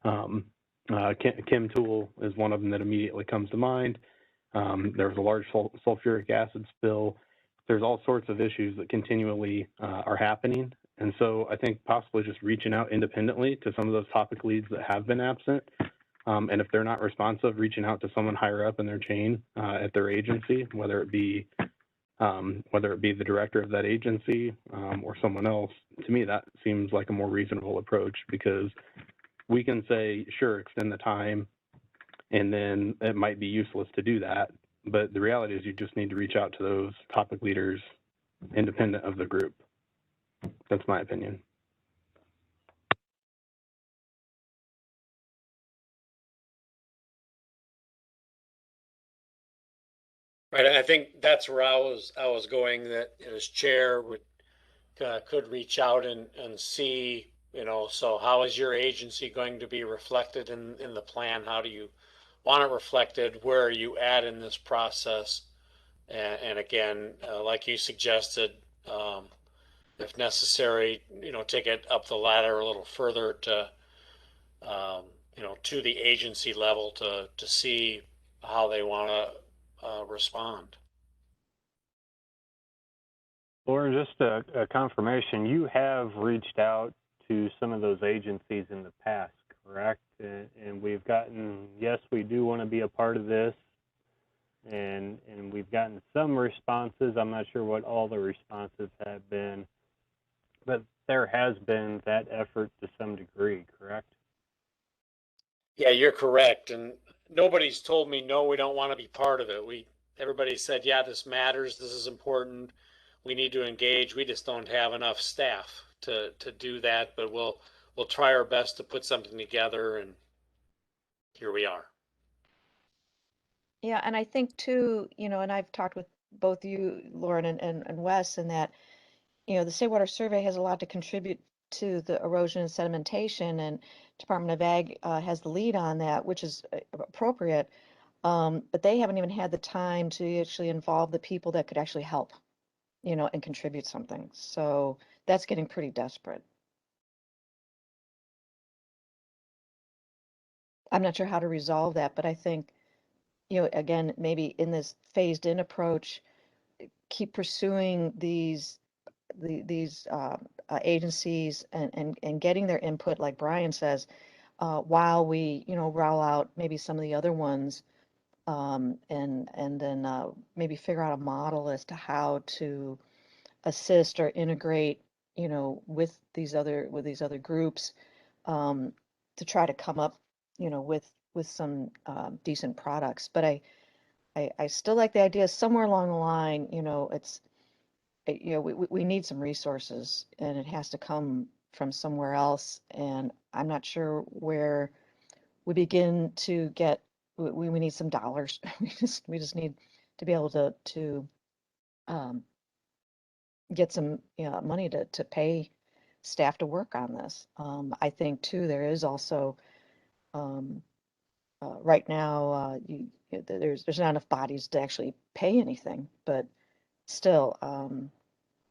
Chem Tool is one of them that immediately comes to mind. There was a large sulfuric acid spill. There's all sorts of issues that continually are happening. And so I think possibly just reaching out independently to some of those topic leads that have been absent. And if they're not responsive, reaching out to someone higher up in their chain at their agency, whether it be the director of that agency or someone else. To me, that seems like a more reasonable approach, because we can say, sure, extend the time, and then it might be useless to do that. But the reality is you just need to reach out to those topic leaders independent of the group. That's my opinion. Right, I think that's where I was going, that as chair could reach out and see, so how is your agency going to be reflected in the plan? How do you want it reflected? Where are you at in this process? And again, like you suggested, if necessary, take it up the ladder a little further to, to the agency level to see how they want to respond. Lauren, just a confirmation, you have reached out to some of those agencies in the past, correct? And we've gotten, yes, we do want to be a part of this, and we've gotten some responses. I'm not sure what all the responses have been, but there has been that effort to some degree, correct? Yeah, you're correct. And nobody's told me, no, we don't want to be part of it. Everybody said, yeah, this matters. This is important. We need to engage. We just don't have enough staff to do that, but we'll try our best to put something together, and here we are. Yeah, and I think too, and I've talked with both you, Lauren, and Wes, and that, the State Water Survey has a lot to contribute to the erosion and sedimentation, and Department of Ag has the lead on that, which is appropriate. But they haven't even had the time to actually involve the people that could actually help, and contribute something. So that's getting pretty desperate. I'm not sure how to resolve that, but I think, again, maybe in this phased in approach, keep pursuing these agencies and getting their input, like Brian says, while we, roll out maybe some of the other ones, and then maybe figure out a model as to how to assist or integrate, with these other groups, to try to come up, with some decent products. But I still like the idea somewhere along the line, we need some resources, and it has to come from somewhere else. And I'm not sure where we begin to get, we need some dollars. We just need to be able to get some money to pay staff to work on this. I think too, there is also, right now, there's not enough bodies to actually pay anything, but still,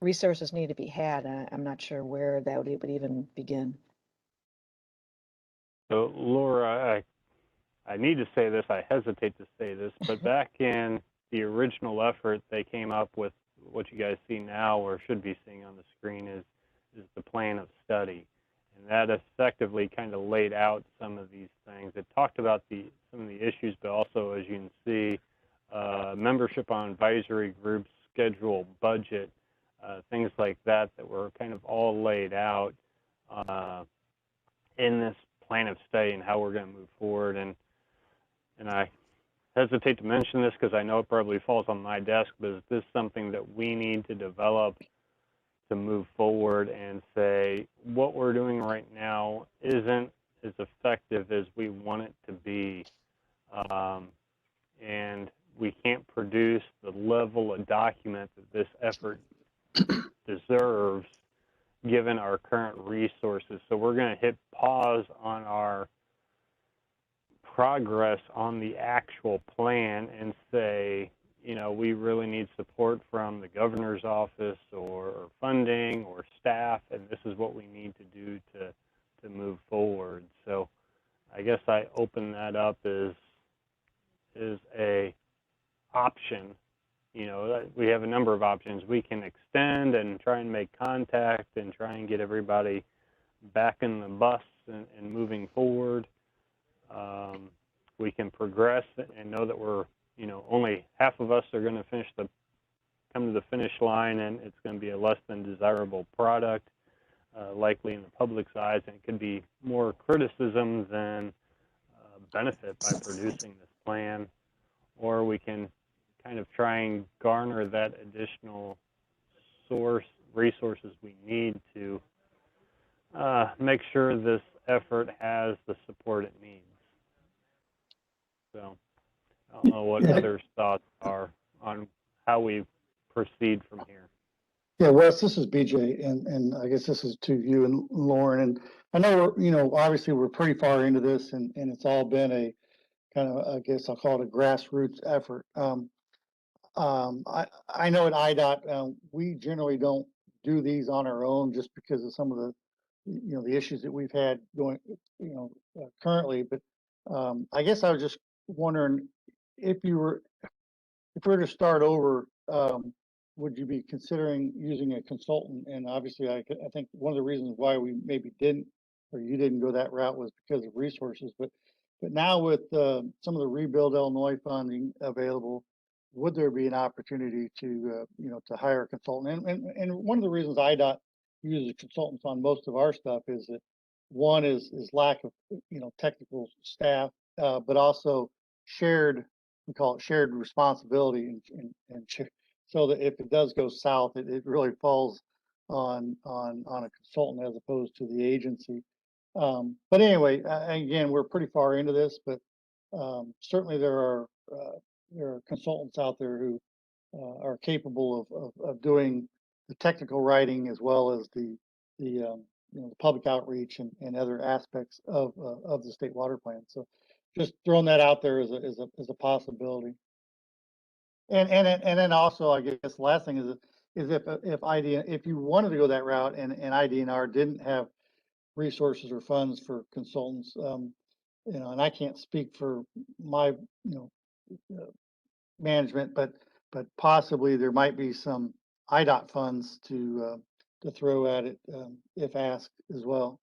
resources need to be had. I'm not sure where that would even begin. So, Laura, I need to say this, I hesitate to say this, but back in the original effort, they came up with what you guys see now, or should be seeing on the screen, is the plan of study. And that effectively kind of laid out some of these things. It talked about some of the issues, but also, as you can see, membership on advisory groups, schedule, budget, things like that were kind of all laid out in this plan of study and how we're going to move forward. And I hesitate to mention this because I know it probably falls on my desk, but is this something that we need to develop to move forward and say what we're doing right now isn't as effective as we want it to be, and we can't produce the level of document that this effort deserves given our current resources. So we're going to hit pause on our progress on the actual plan and say, we really need support from the governor's office or funding or staff, and this is what we need to do to move forward. So I guess I open that up as a option. We have a number of options. We can extend and try and make contact and try and get everybody back in the bus and moving forward. We can progress and know that we're, only half of us are going to come to the finish line, and it's going to be a less than desirable product, likely in the public's eyes, and it could be more criticism than benefit by producing this plan. Or we can kind of try and garner that additional resources we need to make sure this effort has the support it needs. So I don't know what others' thoughts are on how we proceed from here. Yeah, Wes, this is BJ, and I guess this is to you and Lauren. And I know obviously we're pretty far into this, and it's all been a kind of, I guess I'll call it a grassroots effort. I know at IDOT, we generally don't do these on our own just because of some of the, the issues that we've had going, currently. But I guess I was just wondering if we were to start over, would you be considering using a consultant? And obviously, I think one of the reasons why we maybe didn't, or you didn't go that route, was because of resources. But now with some of the Rebuild Illinois funding available, would there be an opportunity to to hire a consultant? And one of the reasons IDOT uses consultants on most of our stuff is that one is lack of technical staff, but also we call it shared responsibility, and so that if it does go south, it really falls on a consultant as opposed to the agency. But anyway, again, we're pretty far into this, but certainly there are consultants out there who are capable of doing the technical writing as well as the public outreach and other aspects of the state water plan. So just throwing that out there as a possibility. And then also, I guess the last thing is if you wanted to go that route and IDNR didn't have resources or funds for consultants, and I can't speak for my management, but possibly there might be some IDOT funds to throw at it if asked as well.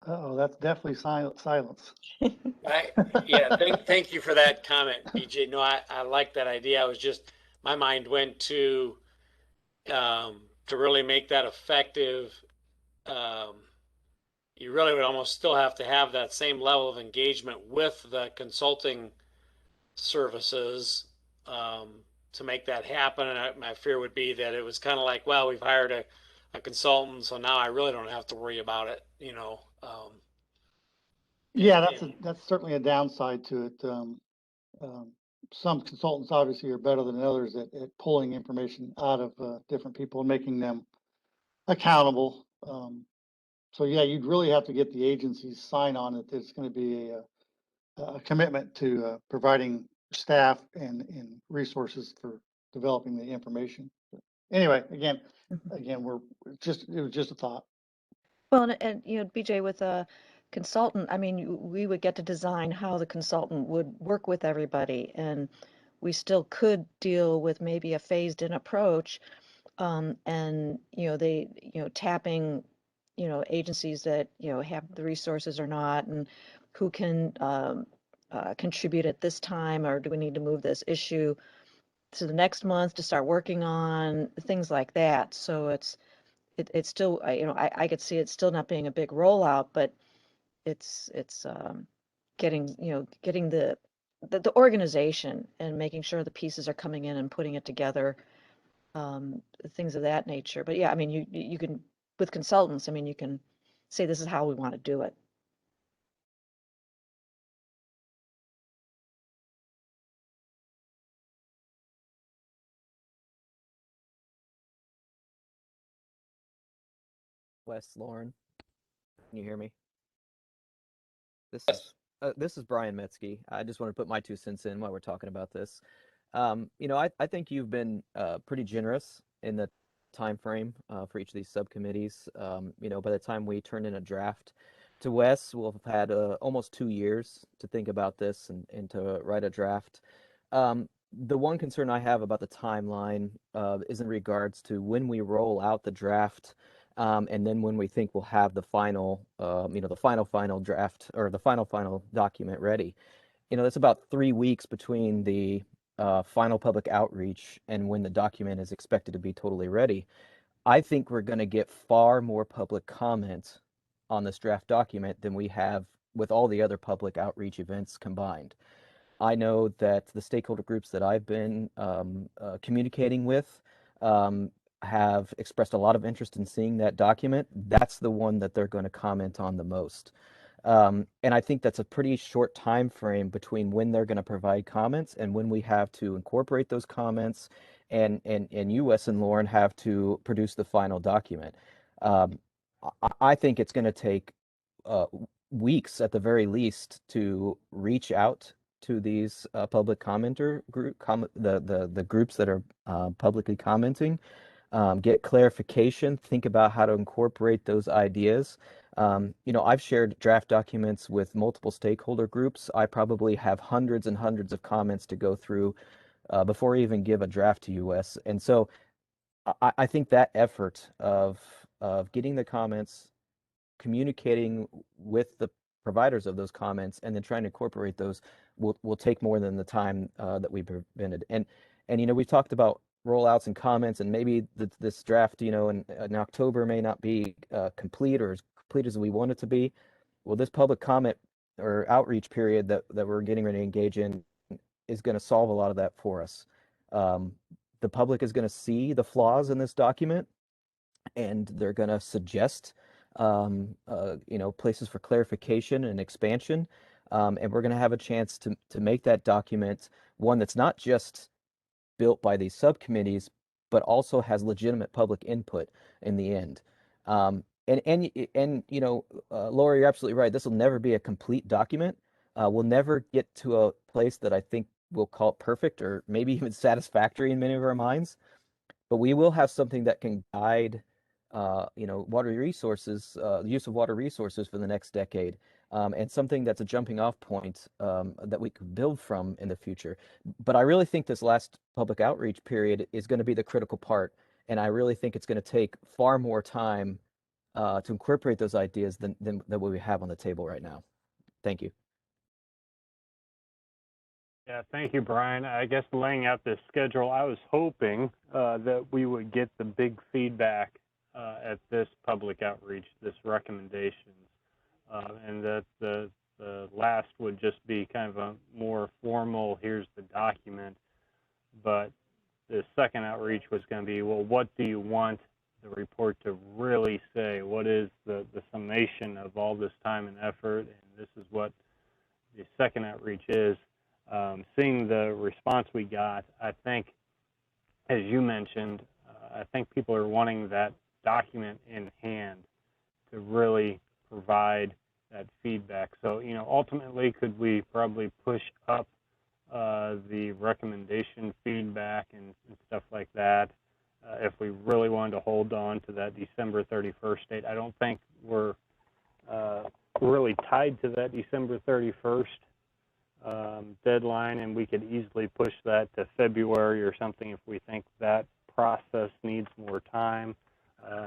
Oh, that's definitely silence. Thank you for that comment, BJ. No, I like that idea. My mind went to really make that effective. You really would almost still have to have that same level of engagement with the consulting services to make that happen. And my fear would be that it was kind of like, well, we've hired a consultant, so now I really don't have to worry about it, Yeah, that's certainly a downside to it. Some consultants obviously are better than others at pulling information out of different people and making them accountable. So yeah, you'd really have to get the agencies sign on it. There's going to be a commitment to providing staff and resources for developing the information. But anyway, again, it was just a thought. Well, and BJ, with a consultant, I mean, we would get to design how the consultant would work with everybody, and we still could deal with maybe a phased-in approach, and they tapping agencies that have the resources or not, and who can contribute at this time, or do we need to move this issue to the next month to start working on things like that. So it's still, I could see it still not being a big rollout, but it's getting the organization and making sure the pieces are coming in and putting it together, things of that nature. But yeah, I mean, you can, with consultants, I mean, you can say this is how we want to do it. Wes, Lauren, can you hear me? Yes. This is Brian Metzke. I just want to put my 2 cents in while we're talking about this. I think you've been pretty generous in the time frame for each of these subcommittees. By the time we turn in a draft to Wes, we'll have had almost 2 years to think about this and to write a draft. The one concern I have about the timeline is in regards to when we roll out the draft, and then when we think we'll have the final, the final draft or the final document ready. That's about 3 weeks between the final public outreach and when the document is expected to be totally ready. I think we're going to get far more public comment on this draft document than we have with all the other public outreach events combined. I know that the stakeholder groups that I've been communicating with have expressed a lot of interest in seeing that document. That's the one that they're going to comment on the most. And I think that's a pretty short time frame between when they're going to provide comments and when we have to incorporate those comments, and you, Wes and Lauren, have to produce the final document. I think it's going to take weeks at the very least to reach out to these public commenter the groups that are publicly commenting, get clarification, think about how to incorporate those ideas. I've shared draft documents with multiple stakeholder groups. I probably have hundreds and hundreds of comments to go through before I even give a draft to US. And so I think that effort of getting the comments, communicating with the providers of those comments, and then trying to incorporate those will take more than the time that we've prevented. And we've talked about rollouts and comments, and maybe this draft, in October may not be complete or as complete as we want it to be. Well, this public comment or outreach period that we're getting ready to engage in is going to solve a lot of that for us. The public is going to see the flaws in this document, and they're going to suggest places for clarification and expansion. And we're going to have a chance to make that document one that's not just built by these subcommittees, but also has legitimate public input in the end. Laura, you're absolutely right. This will never be a complete document. We'll never get to a place that I think we'll call it perfect or maybe even satisfactory in many of our minds. But we will have something that can guide water resources, the use of water resources for the next decade, and something that's a jumping off point that we could build from in the future. But I really think this last public outreach period is going to be the critical part, and I really think it's going to take far more time to incorporate those ideas than what we have on the table right now. Thank you. Yeah, thank you, Brian. I guess laying out this schedule, I was hoping that we would get the big feedback at this public outreach, this recommendations, and that the last would just be kind of a more formal, here's the document. But the second outreach was going to be, well, what do you want the report to really say? What is the summation of all this time and effort? And this is what the second outreach is. Seeing the response we got, I think, as you mentioned, I think people are wanting that document in hand to really provide that feedback. So, ultimately, could we probably push up the recommendation feedback and stuff like that if we really wanted to hold on to that December 31st date? I don't think we're really tied to that December 31st deadline, and we could easily push that to February or something if we think that process needs more time.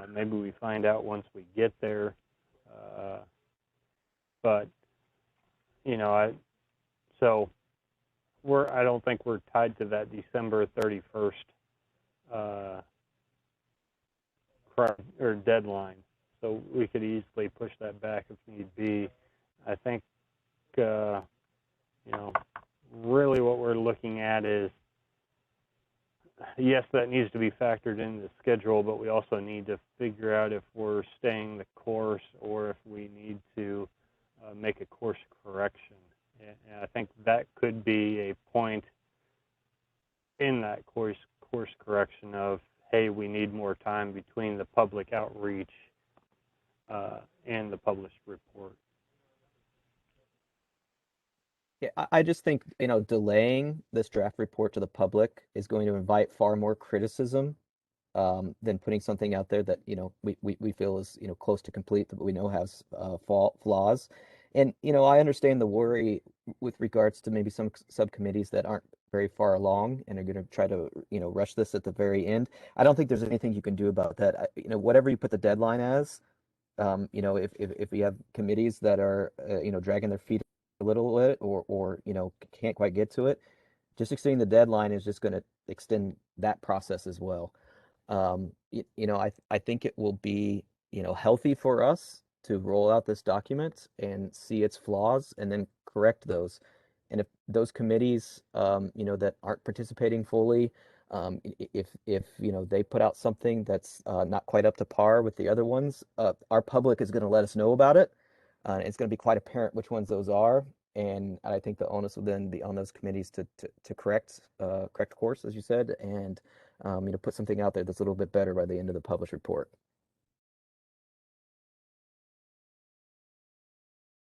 Maybe we find out once we get there. But I don't think we're tied to that December 31st or deadline. So we could easily push that back if need be. I think really what we're looking at is, yes, that needs to be factored into the schedule, but we also need to figure out if we're staying the course or if we need to make a course correction. And I think that could be a point in that course correction of, hey, we need more time between the public outreach in the published report. Yeah, I just think, delaying this draft report to the public is going to invite far more criticism than putting something out there that, we feel is, close to complete, but we know has flaws. And, I understand the worry with regards to maybe some subcommittees that aren't very far along and are going to try to, rush this at the very end. I don't think there's anything you can do about that. Whatever you put the deadline as, if you have committees that are, dragging their feet a little bit or can't quite get to it, just extending the deadline is just going to extend that process as well. I think it will be, healthy for us to roll out this document and see its flaws and then correct those. And if those committees, that aren't participating fully, if they put out something that's not quite up to par with the other ones, our public is going to let us know about it. It's going to be quite apparent which ones those are. And I think the onus will then be on those committees to correct course, as you said, and put something out there that's a little bit better by the end of the published report.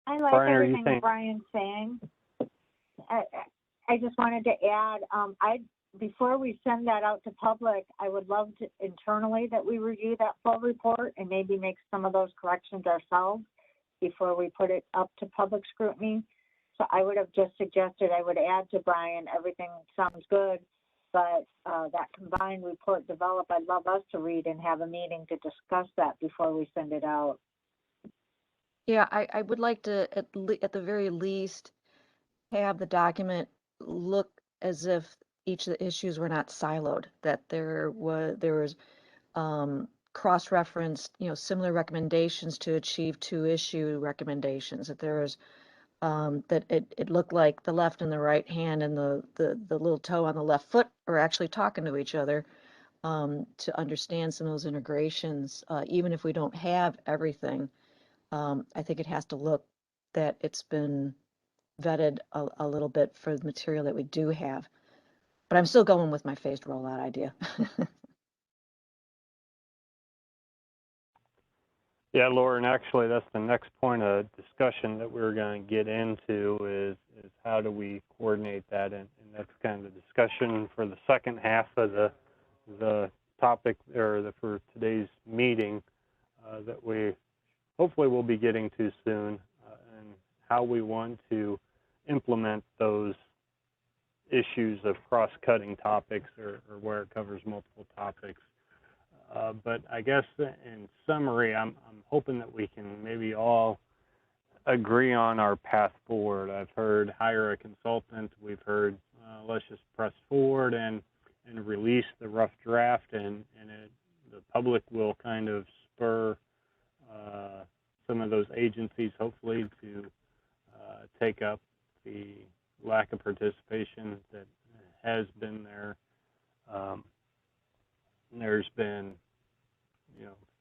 I like Brian, everything that Brian's saying. I just wanted to add, before we send that out to public, I would love to internally that we review that full report and maybe make some of those corrections ourselves before we put it up to public scrutiny. So I would have just suggested I would add to Brian, everything sounds good, but that combined report develop, I'd love us to read and have a meeting to discuss that before we send it out. Yeah, I would like to, at the very least, have the document look as if each of the issues were not siloed, that there was cross-referenced, similar recommendations to achieve two issue recommendations, that there was that it looked like the left and the right hand and the little toe on the left foot are actually talking to each other to understand some of those integrations, even if we don't have everything. I think it has to look that it's been vetted a little bit for the material that we do have. But I'm still going with my phased rollout idea. Yeah, Lauren, actually, that's the next point of discussion that we're going to get into is how do we coordinate that, and that's kind of the discussion for the second half of the topic or for today's meeting that we hopefully will be getting to soon, and how we want to implement those issues of cross-cutting topics or where it covers multiple topics. But I guess in summary, I'm hoping that we can maybe all agree on our path forward. I've heard hire a consultant. We've heard let's just press forward and release the rough draft, and the public will kind of spur some of those agencies, hopefully, to take up the lack of participation that has been there. There's been,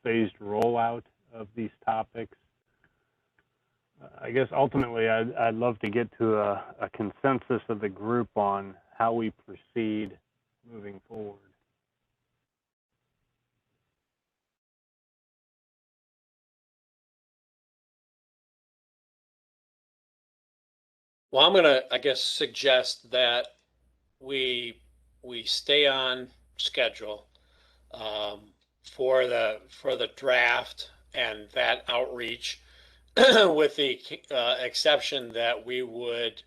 phased rollout of these topics. I guess ultimately I'd love to get to a consensus of the group on how we proceed moving forward. Well, I'm going to, I guess, suggest that we stay on schedule for the draft and that outreach, with the exception that we would,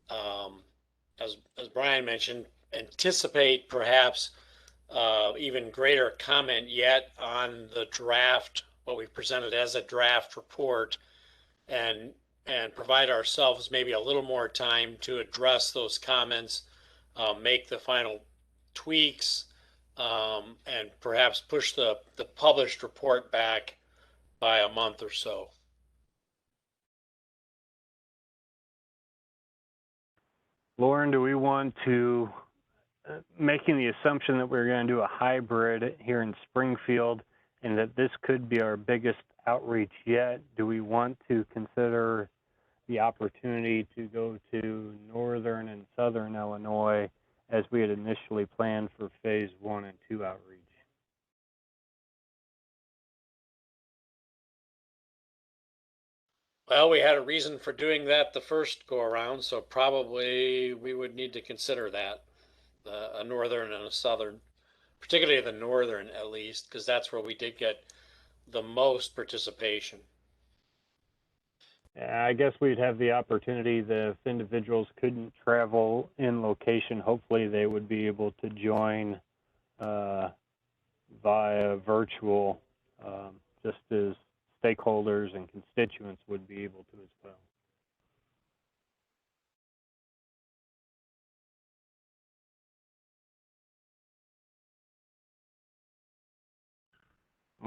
as Brian mentioned, anticipate perhaps even greater comment yet on the draft, what we presented as a draft report, and provide ourselves maybe a little more time to address those comments, make the final tweaks, and perhaps push the published report back by a month or so. Lauren, do we want to, making the assumption that we're going to do a hybrid here in Springfield and that this could be our biggest outreach yet, do we want to consider the opportunity to go to northern and southern Illinois as we had initially planned for phase 1 and 2 outreach? Well, we had a reason for doing that the first go around, so probably we would need to consider that, a northern and a southern, particularly the northern at least, because that's where we did get the most participation. I guess we'd have the opportunity that if individuals couldn't travel in location, hopefully they would be able to join via virtual, just as stakeholders and constituents would be able to as well.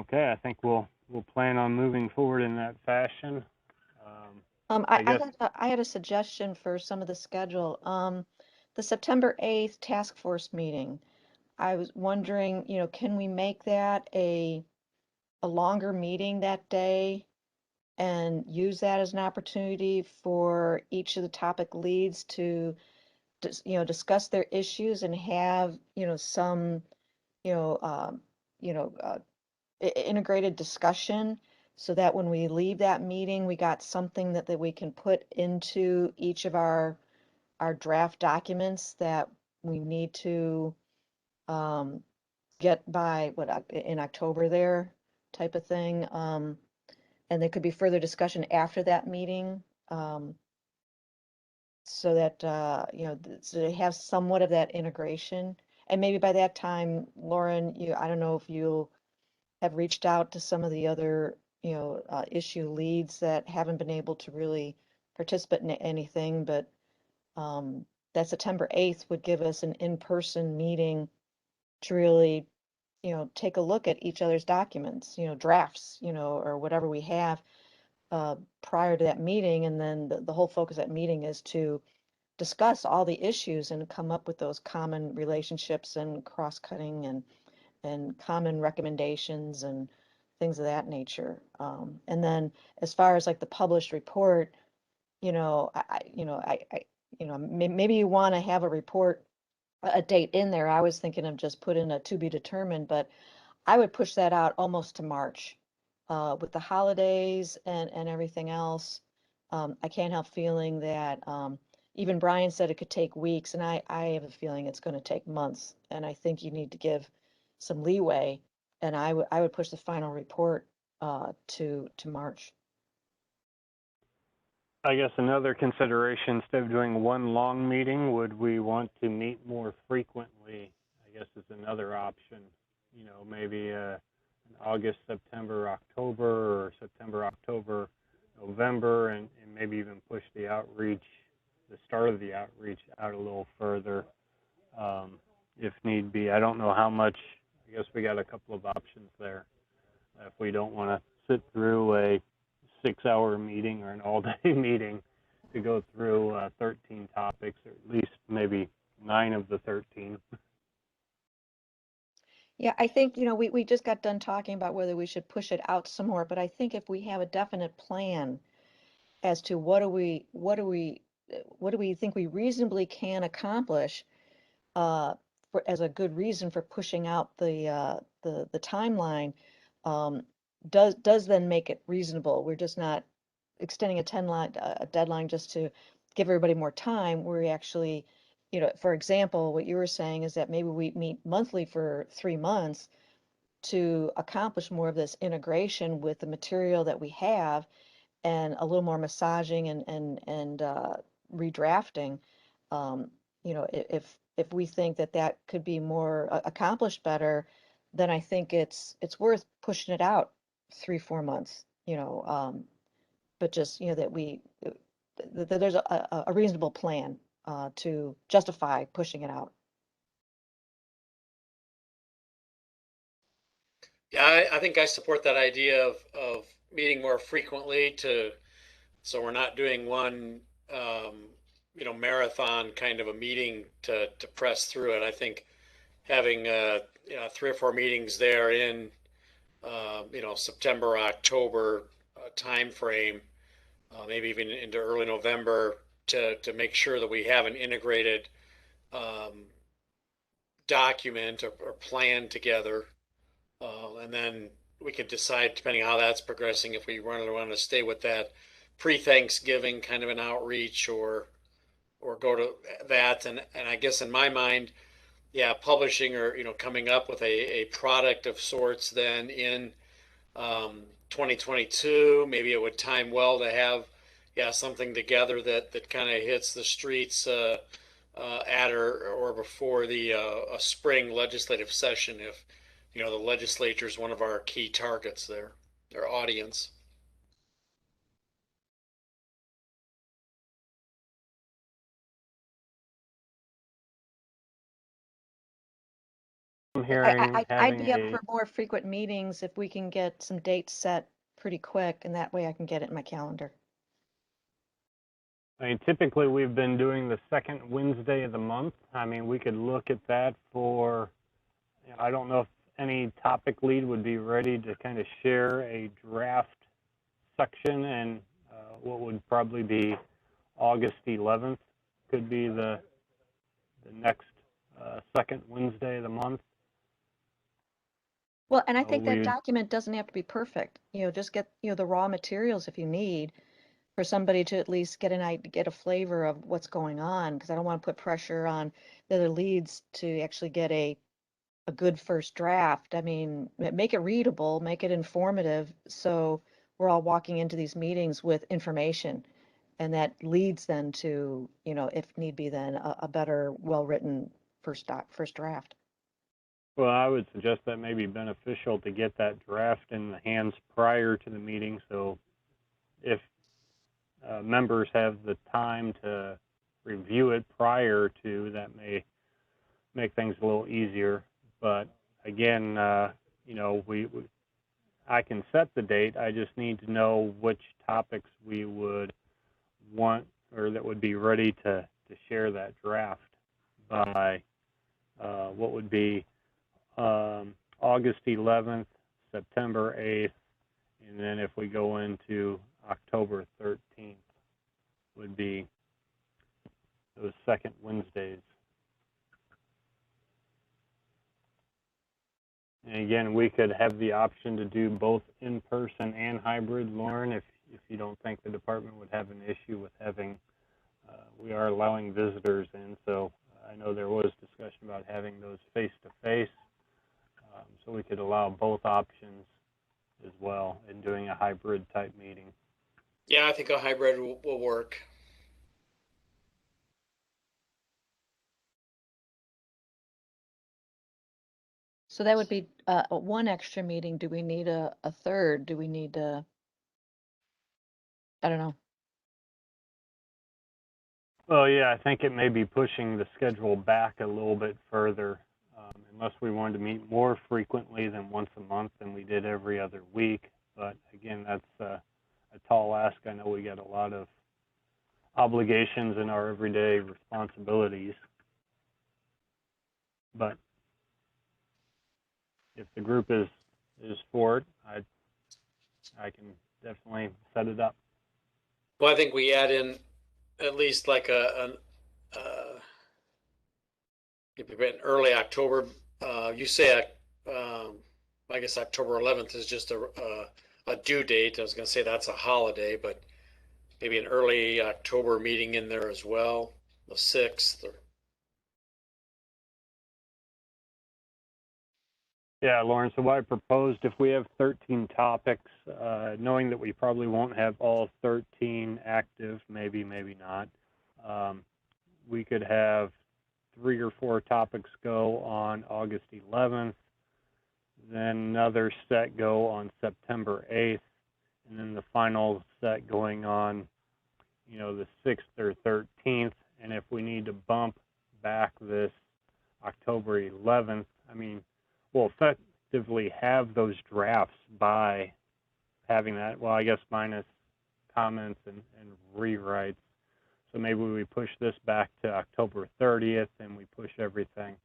Okay, I think we'll plan on moving forward in that fashion. I had a suggestion for some of the schedule. The September 8th task force meeting. I was wondering, can we make that a longer meeting that day and use that as an opportunity for each of the topic leads to discuss their issues and have, some, you know, um, integrated discussion so that when we leave that meeting, we got something that we can put into each of our draft documents that we need to get by in October there type of thing. And there could be further discussion after that meeting. So that so they have somewhat of that integration. And maybe by that time, Lauren, I don't know if you'll have reached out to some of the other issue leads that haven't been able to really participate in anything, but that September 8th would give us an in-person meeting to really take a look at each other's documents, drafts, or whatever we have prior to that meeting. And then the whole focus of that meeting is to discuss all the issues and come up with those common relationships and cross-cutting and common recommendations and things of that nature. And then as far as like the published report, maybe you want to have a report, a date in there. I was thinking of just put in a to be determined, but I would push that out almost to March. With the holidays and everything else, I can't help feeling that even Brian said it could take weeks, and I have a feeling it's going to take months. And I think you need to give some leeway, and I would push the final report to March. I guess another consideration, instead of doing one long meeting, would we want to meet more frequently? I guess is another option. Maybe an August, September, October, or September, October, November, and maybe even push the start of the outreach out a little further, if need be. I don't know how much. I guess we got a couple of options there. If we don't want to sit through a 6-hour meeting or an all-day meeting to go through 13 topics, or at least maybe 9 of the 13. Yeah, I think, we just got done talking about whether we should push it out some more, but I think if we have a definite plan as to what do we think we reasonably can accomplish, as a good reason for pushing out the timeline, does then make it reasonable. We're just not extending a deadline just to give everybody more time. We're actually, for example, what you were saying is that maybe we meet monthly for 3 months to accomplish more of this integration with the material that we have and a little more massaging and redrafting. If we think that could be more accomplished better, then I think it's worth pushing it out 3-4 months. But just that there's a reasonable plan to justify pushing it out. Yeah, I think I support that idea of meeting more frequently so we're not doing one, marathon kind of a meeting to press through it. I think having 3 or 4 meetings there in, September, October time frame, maybe even into early November to make sure that we have an integrated um, document or plan together. And then we can decide, depending on how that's progressing, if we want to stay with that pre-Thanksgiving kind of an outreach or go to that. And I guess in my mind, yeah, publishing or, coming up with a product of sorts then in 2022, maybe it would time well to have, yeah, something together that kind of hits the streets at or before the a spring legislative session if, the legislature is one of our key targets there, their audience. I'm hearing I'd having be up a, for more frequent meetings if we can get some dates set pretty quick, and that way I can get it in my calendar. I mean, typically we've been doing the second Wednesday of the month. I mean, we could look at that for, I don't know if any topic lead would be ready to kind of share a draft section, and what would probably be August 11th could be the next second Wednesday of the month. Well, and I think that we document doesn't have to be perfect. Just get, the raw materials if you need for somebody to at least get a flavor of what's going on, because I don't want to put pressure on the other leads to actually get a good first draft. I mean, make it readable, make it informative, so we're all walking into these meetings with information, and that leads then to, if need be, then a better, well-written first draft. Well, I would suggest that may be beneficial to get that draft in the hands prior to the meeting, so if members have the time to review it prior to, that may make things a little easier. But again, I can set the date. I just need to know which topics we would want or that would be ready to share that draft by what would be August 11th, September 8th, and then if we go into October 13th would be those second Wednesdays. And again, we could have the option to do both in person and hybrid, Lauren, if you don't think the department would have an issue with having, we are allowing visitors in, so I know there was discussion about having those face-to-face, so we could allow both options as well in doing a hybrid type meeting. Yeah, I think a hybrid will work. So that would be one extra meeting. Do we need a third? Do we need I don't know. Well, yeah, I think it may be pushing the schedule back a little bit further, unless we wanted to meet more frequently than once a month than we did every other week. But again, that's a tall ask. I know we got a lot of obligations in our everyday responsibilities. But if the group is for it, I can definitely set it up. Well, I think we add in at least like in early October. You say, I guess October 11th is just a due date. I was going to say that's a holiday, but maybe an early October meeting in there as well, the 6th. Yeah, Lauren, so what I proposed, if we have 13 topics, knowing that we probably won't have all 13 active, maybe not, we could have 3 or 4 topics go on August 11th, then another set go on September 8th, and then the final set going on, the 6th or 13th. And if we need to bump back this October 11th, I mean, we'll effectively have those drafts by having that, well, I guess minus comments and rewrites. So maybe we push this back to October 30th and we push everything,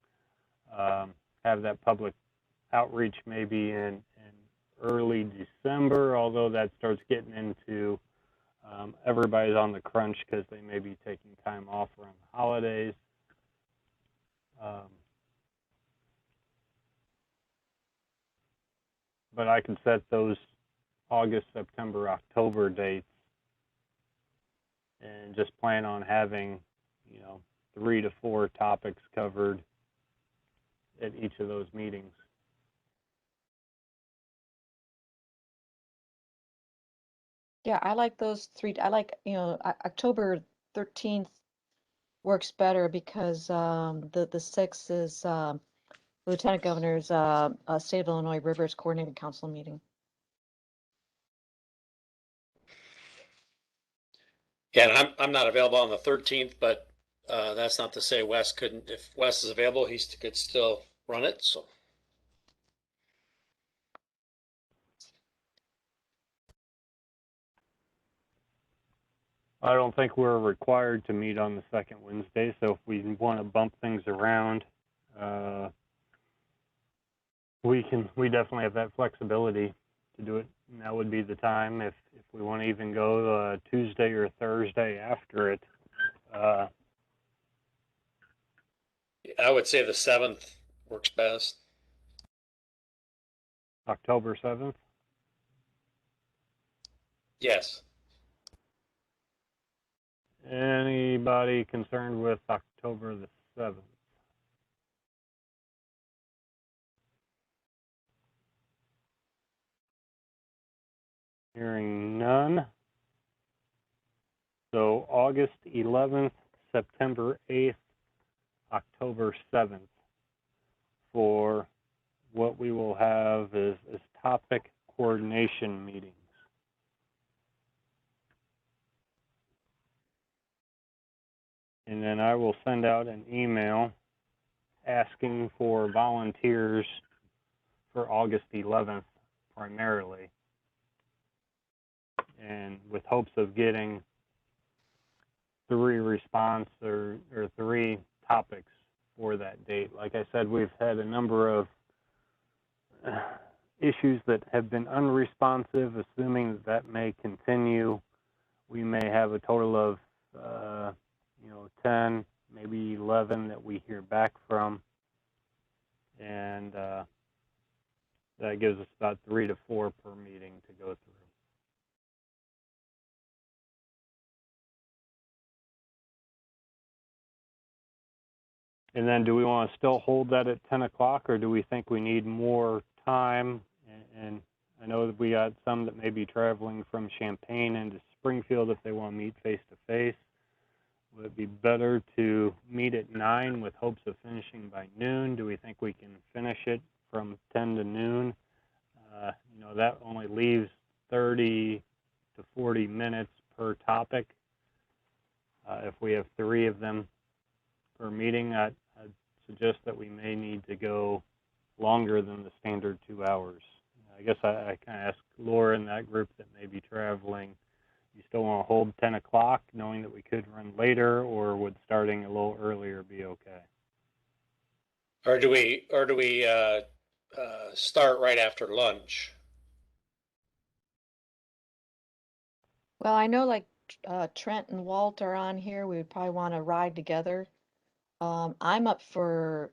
have that public outreach maybe in early December, although that starts getting into everybody's on the crunch because they may be taking time off around the holidays. But I can set those August, September, October dates and just plan on having, 3 to 4 topics covered at each of those meetings. Yeah, I like those three. I like, October 13th works better because the 6th is Lieutenant Governor's State of Illinois Rivers Coordinating Council meeting. Yeah, and I'm not available on the 13th, but that's not to say Wes couldn't. If Wes is available, he could still run it. So. I don't think we're required to meet on the second Wednesday, so if we want to bump things around, we definitely have that flexibility to do it. And that would be the time if we want to even go Tuesday or Thursday after it. I would say the 7th works best. October 7th? Yes. Anybody concerned with October the 7th? Hearing none. So August 11th, September 8th, October 7th for what we will have is topic coordination meetings. And then I will send out an email asking for volunteers for August 11th primarily, and with hopes of getting 3 response or 3 topics for that date. Like I said, we've had a number of issues that have been unresponsive. Assuming that may continue, we may have a total of 10, maybe 11 that we hear back from, and that gives us about 3 to 4 per meeting to go through. And then do we want to still hold that at 10 o'clock, or do we think we need more time? And I know that we got some that may be traveling from Champaign into Springfield if they want to meet face-to-face. Would it be better to meet at 9 with hopes of finishing by noon? Do we think we can finish it from 10 to noon? That only leaves 30 to 40 minutes per topic. If we have 3 of them per meeting, I'd suggest that we may need to go longer than the standard 2 hours. I guess I kind of asked Laura in that group that may be traveling, you still want to hold 10 o'clock knowing that we could run later, or would starting a little earlier be okay? Or do we start right after lunch? Well, I know like Trent and Walt are on here. We would probably want to ride together. I'm up for,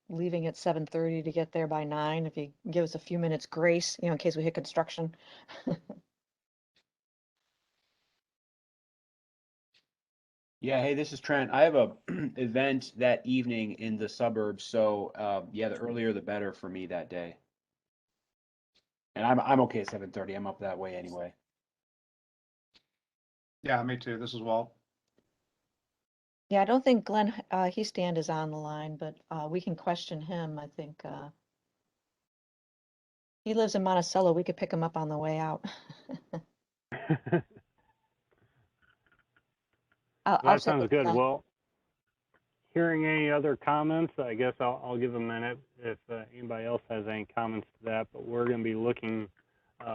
leaving at 7:30 to get there by 9, if you give us a few minutes grace, in case we hit construction. Yeah, hey, this is Trent. I have a event that evening in the suburbs, so yeah, the earlier the better for me that day. And I'm okay at 7:30. I'm up that way anyway. Yeah, me too. This is Walt. Yeah, I don't think Glenn Heastand is on the line, but we can question him. I think he lives in Monticello. We could pick him up on the way out. I'll That send sounds it, good. Well, hearing any other comments, I guess I'll give a minute if anybody else has any comments to that, but we're going to be looking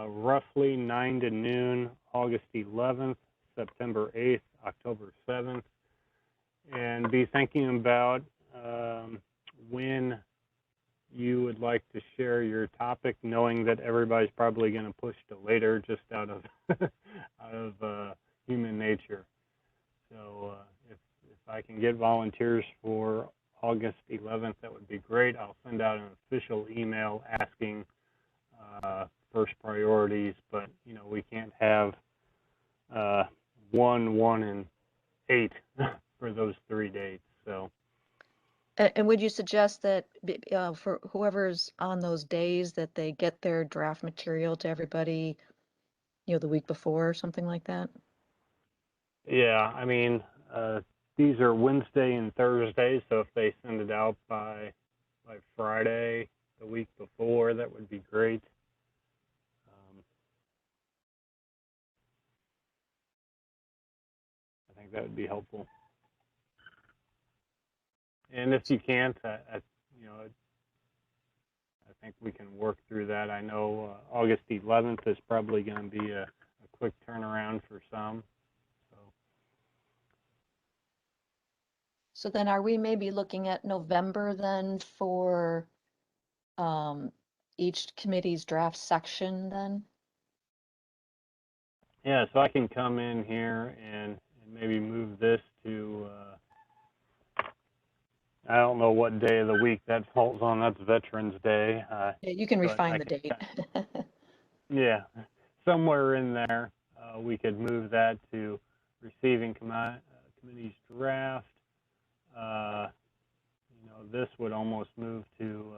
roughly 9 to noon, August 11th, September 8th, October 7th, and be thinking about when you would like to share your topic, knowing that everybody's probably going to push to later just out of human nature. So if I can get volunteers for August 11th, that would be great. I'll send out an official email asking first priorities, but we can't have 1, 1, and 8 for those 3 dates. So And would you suggest that for whoever's on those days that they get their draft material to everybody, the week before or something like that? yeah, I mean, these are Wednesday and Thursday, so if they send it out by Friday the week before, that would be great. I think that would be helpful. And if you can't, I think we can work through that. I know August 11th is probably going to be a quick turnaround for some. So then are we maybe looking at November then for each committee's draft section then? Yeah, so I can come in here and maybe move this to, I don't know what day of the week that falls on. That's Veterans Day. Yeah, you can but refine I the can date. Yeah, somewhere in there, we could move that to receiving committee's draft. This would almost move to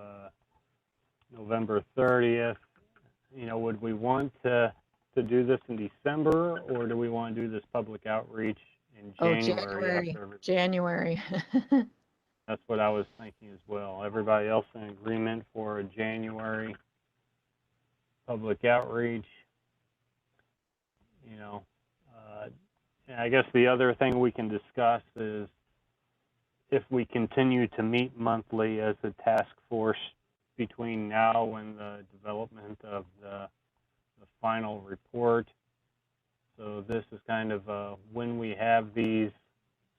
November 30th. Would we want to do this in December, or do we want to do this public outreach in Oh, January January. That's what I was thinking as well. Everybody else in agreement for a January public outreach. And I guess the other thing we can discuss is if we continue to meet monthly as a task force between now and the development of the final report. So this is kind of when we have these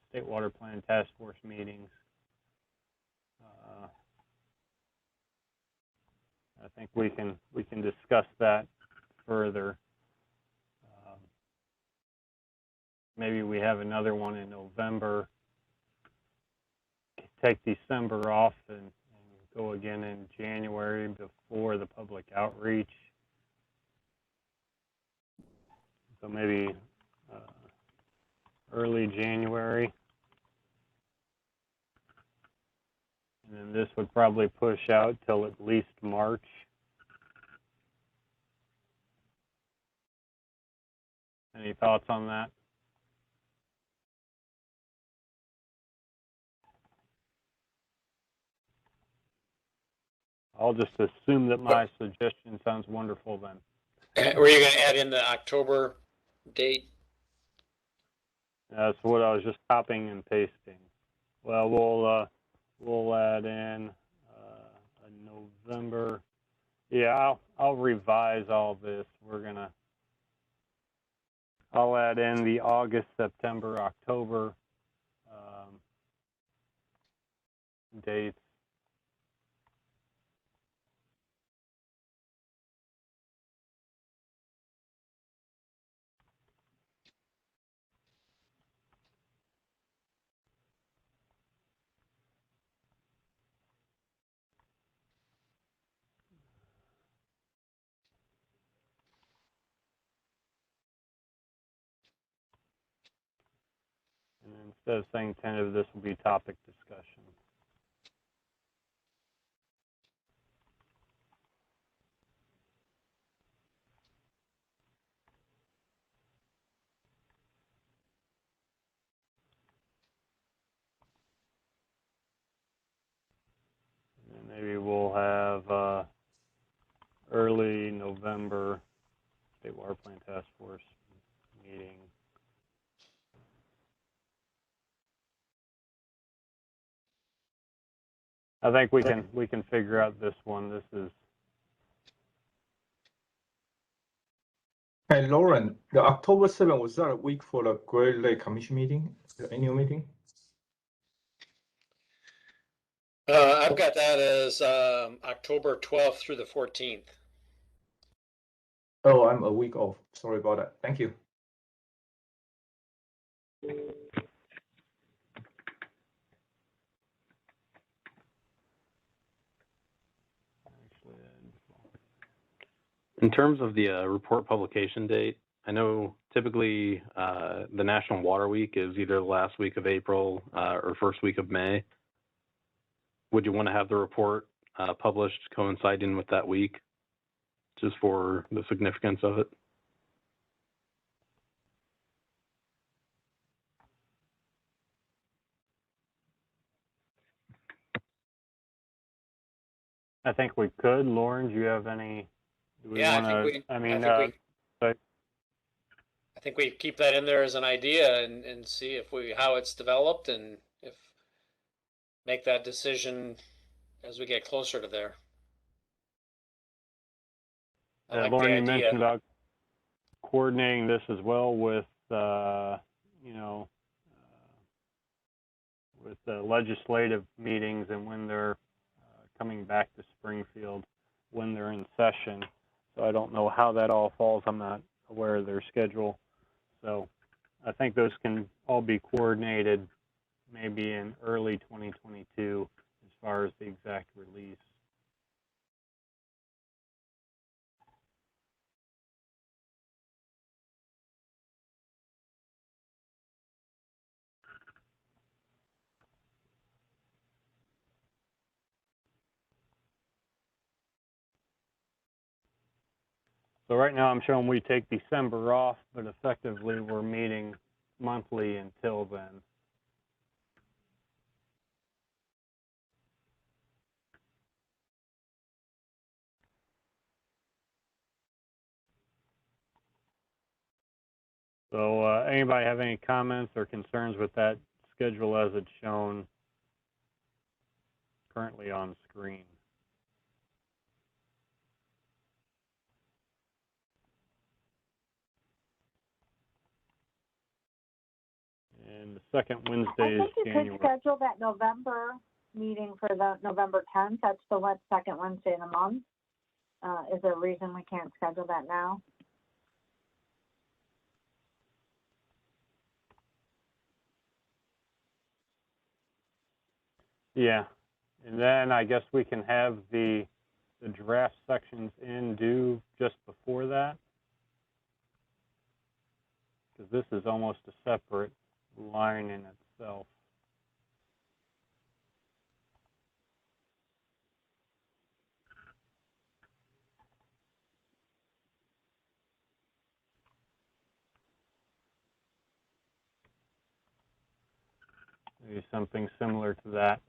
State Water Plan Task Force meetings. I think we can discuss that further. Maybe we have another one in November. Take December off and go again in January before the public outreach. So maybe early January. And then this would probably push out till at least March. Any thoughts on that? I'll just assume that my suggestion sounds wonderful then. Were you going to add in the October date? That's what I was just copying and pasting. Well, we'll add in a November. Yeah, I'll revise all this. I'll add in the August, September, October dates. And instead of saying tentative, this will be topic discussion. And maybe we'll have early November State Water Plan Task Force meeting. I think we can figure out this one. This is. Hey, Lauren, the October 7th, was that a week for the Great Lake Commission meeting, the annual meeting? I've got that as October 12th through the 14th. Oh, I'm a week off. Sorry about that. Thank you. In terms of the report publication date, I know typically the National Water Week is either the last week of April or first week of May. Would you want to have the report published coinciding with that week, just for the significance of it? I think we could. Lauren, do you have any? Do we Yeah, want to? I think we keep that in there as an idea and see if how it's developed and if make that decision as we get closer to there. I like Lauren, the you idea. mentioned about coordinating this as well with, you know, with the legislative meetings and when they're coming back to Springfield, when they're in session. So I don't know how that all falls. I'm not aware of their schedule. So I think those can all be coordinated maybe in early 2022 as far as the exact release. So right now I'm showing we take December off, but effectively we're meeting monthly until then. So anybody have any comments or concerns with that schedule as it's shown currently on screen? And the second Wednesday is I think you January. could schedule that November meeting for the November 10th. That's the second Wednesday in the month. Is there a reason we can't schedule that now? Yeah, and then I guess we can have the draft sections in due just before that, because this is almost a separate line in itself. Maybe something similar to that.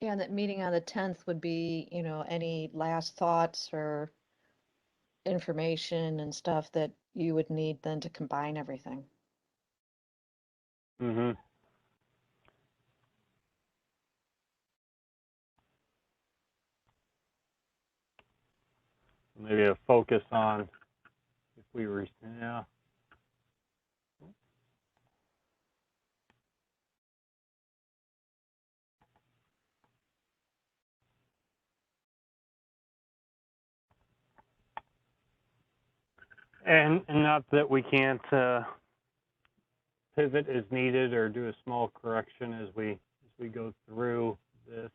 Yeah, and that meeting on the 10th would be, you know, any last thoughts or information and stuff that you would need then to combine everything. Mm-hmm. Maybe a focus on if we were, yeah. And not that we can't pivot as needed or do a small correction as we go through this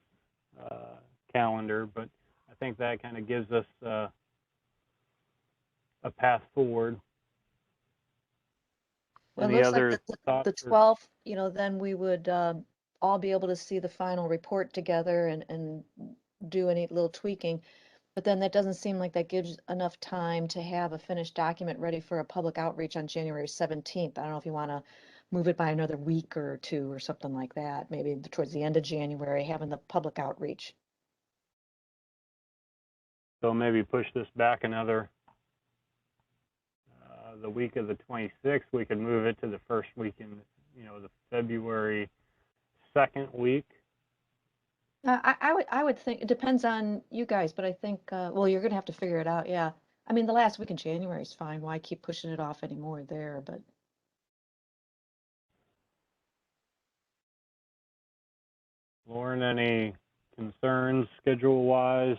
calendar, but I think that kind of gives us a path forward. Well, it Any looks like other thoughts? the 12th, you know, then we would all be able to see the final report together and do any little tweaking. But then that doesn't seem like that gives enough time to have a finished document ready for a public outreach on January 17th. I don't know if you want to move it by another week or two or something like that, maybe towards the end of January, having the public outreach. So maybe push this back another, the week of the 26th, we could move it to the first week in, you know, the February 2nd week. I would think, it depends on you guys, but I think, well, you're gonna have to figure it out, yeah. I mean, the last week in January is fine. Why keep pushing it off anymore there, but. Lauren, any concerns schedule-wise?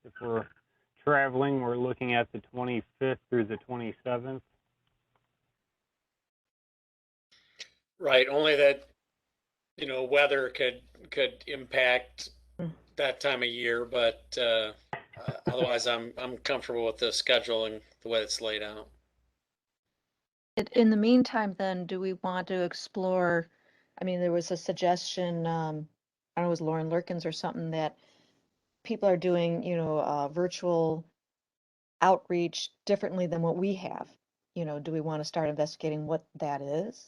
If we're traveling, we're looking at the 25th through the 27th. Right, only that, you know, weather could impact that time of year, but otherwise I'm comfortable with the schedule and the way it's laid out. In the meantime, then, do we want to explore, I mean, there was a suggestion, I don't know, it was Lauren Lurkins or something, that people are doing, virtual outreach differently than what we have. Do we want to start investigating what that is?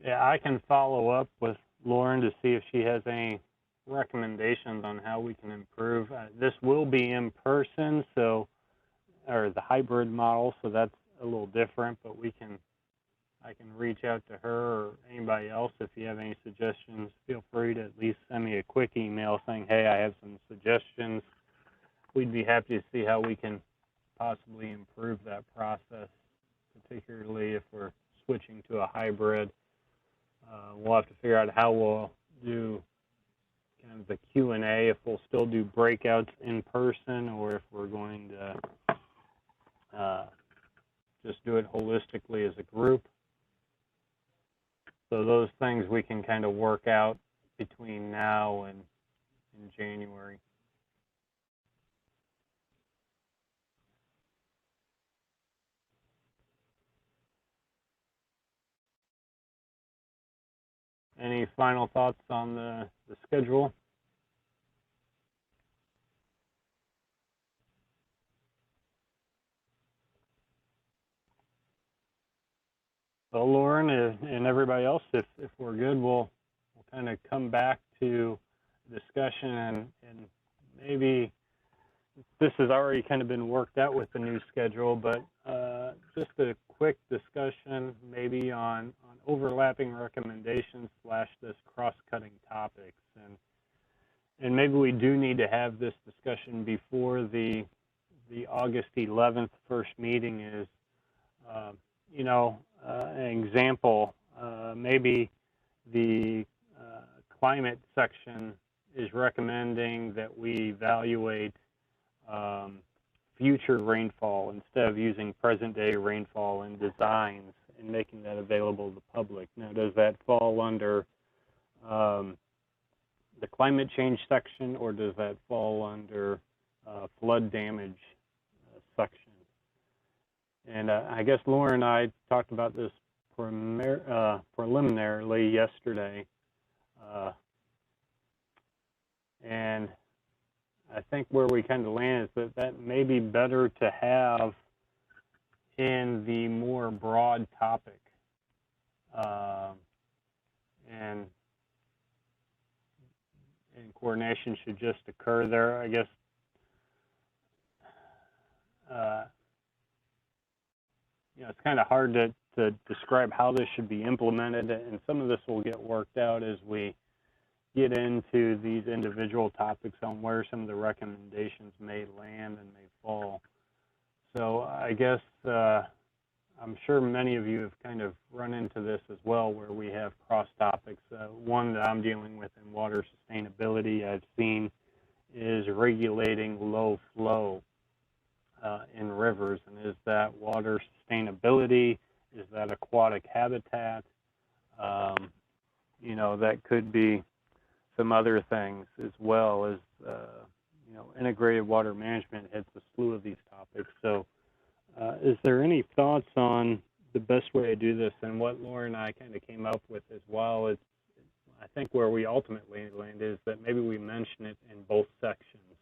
Yeah, I can follow up with Lauren to see if she has any recommendations on how we can improve. This will be in person, or the hybrid model, so that's a little different, but I can reach out to her or anybody else. If you have any suggestions, feel free to at least send me a quick email saying, hey, I have some suggestions. We'd be happy to see how we can possibly improve that process, particularly if we're switching to a hybrid. We'll have to figure out how we'll do kind of the Q&A, if we'll still do breakouts in person or if we're going to just do it holistically as a group. So those things we can kind of work out between now and in January. Any final thoughts on the schedule? So Lauren and everybody else, if we're good, we'll kind of come back to discussion and maybe this has already kind of been worked out with the new schedule, but just a quick discussion maybe on overlapping recommendations / this cross-cutting topics. And maybe we do need to have this discussion before the August 11th first meeting is, an example, maybe the climate section is recommending that we evaluate future rainfall instead of using present day rainfall in designs and making that available to the public. Now, does that fall under the climate change section, or does that fall under flood damage section? And I guess Lauren and I talked about this preliminarily yesterday. And I think where we kind of land is that may be better to have in the more broad topic. And coordination should just occur there. I guess it's kind of hard to describe how this should be implemented, and some of this will get worked out as we get into these individual topics on where some of the recommendations may land and may fall. So I guess I'm sure many of you have kind of run into this as well, where we have cross topics. One that I'm dealing with in water sustainability I've seen is regulating low flow in rivers. And is that water sustainability? Is that aquatic habitat? That could be some other things as well as, integrated water management hits a slew of these topics. So is there any thoughts on the best way to do this? And what Lauren and I kind of came up with as well is, I think where we ultimately land is that maybe we mention it in both sections,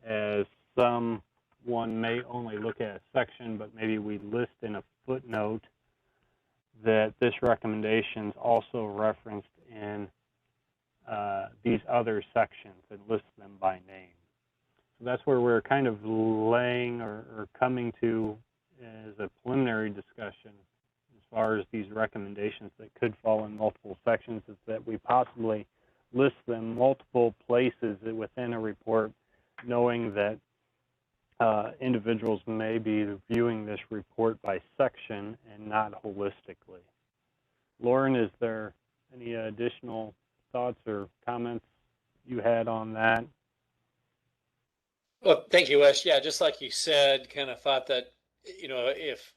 as someone may only look at a section, but maybe we list in a footnote that this recommendation is also referenced in these other sections and list them by name. So that's where we're kind of laying or coming to as a preliminary discussion as far as these recommendations that could fall in multiple sections, is that we possibly list them multiple places within a report, knowing that individuals may be viewing this report by section and not holistically. Lauren, is there any additional thoughts or comments you had on that? Well, thank you, Wes. Yeah, just like you said, kind of thought that, if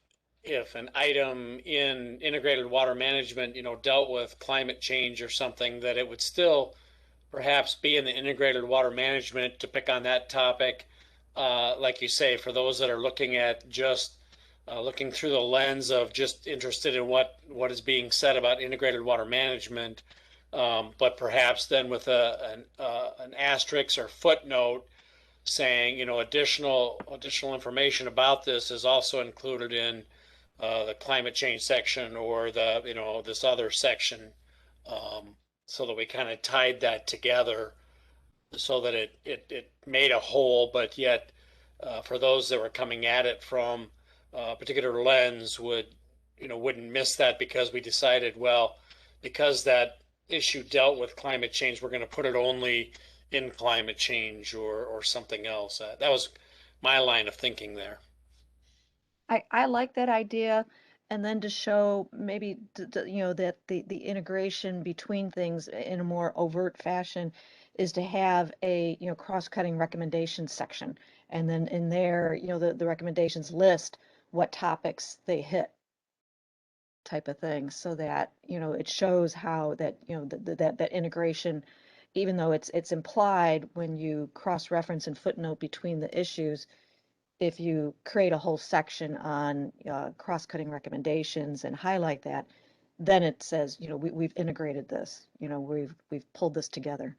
if an item in integrated water management, dealt with climate change or something, that it would still perhaps be in the integrated water management to pick on that topic. Like you say, for those that are looking at just looking through the lens of just interested in what is being said about integrated water management, but perhaps then with an asterisk or footnote saying, additional information about this is also included in the climate change section or the, this other section, so that we kind of tied that together so that it made a whole, but yet for those that were coming at it from a particular lens wouldn't miss that, because we decided, well, because that issue dealt with climate change, we're going to put it only in climate change or something else. That was my line of thinking there. I like that idea. And then to show maybe, that the integration between things in a more overt fashion is to have a, cross-cutting recommendations section. And then in there, the recommendations list what topics they hit, type of thing, so that, it shows how that, that integration, even though it's implied when you cross-reference and footnote between the issues, if you create a whole section on cross-cutting recommendations and highlight that, then it says, we've integrated this, we've pulled this together.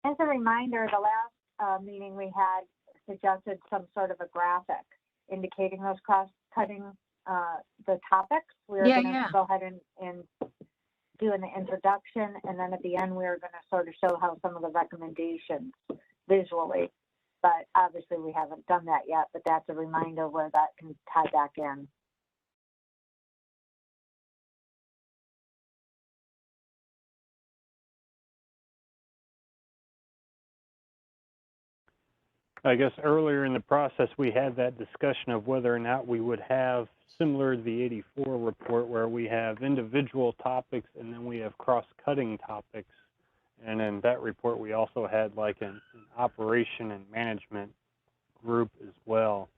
As a reminder, the last meeting we had suggested some sort of a graphic indicating those cross-cutting the topics. We were going to go ahead and do in the introduction, and then at the end we were going to sort of show how some of the recommendations visually, but obviously we haven't done that yet, but that's a reminder where that can tie back in. I guess earlier in the process, we had that discussion of whether or not we would have, similar to the 84 report, where we have individual topics and then we have cross-cutting topics. And in that report, we also had like an operation and management group as well.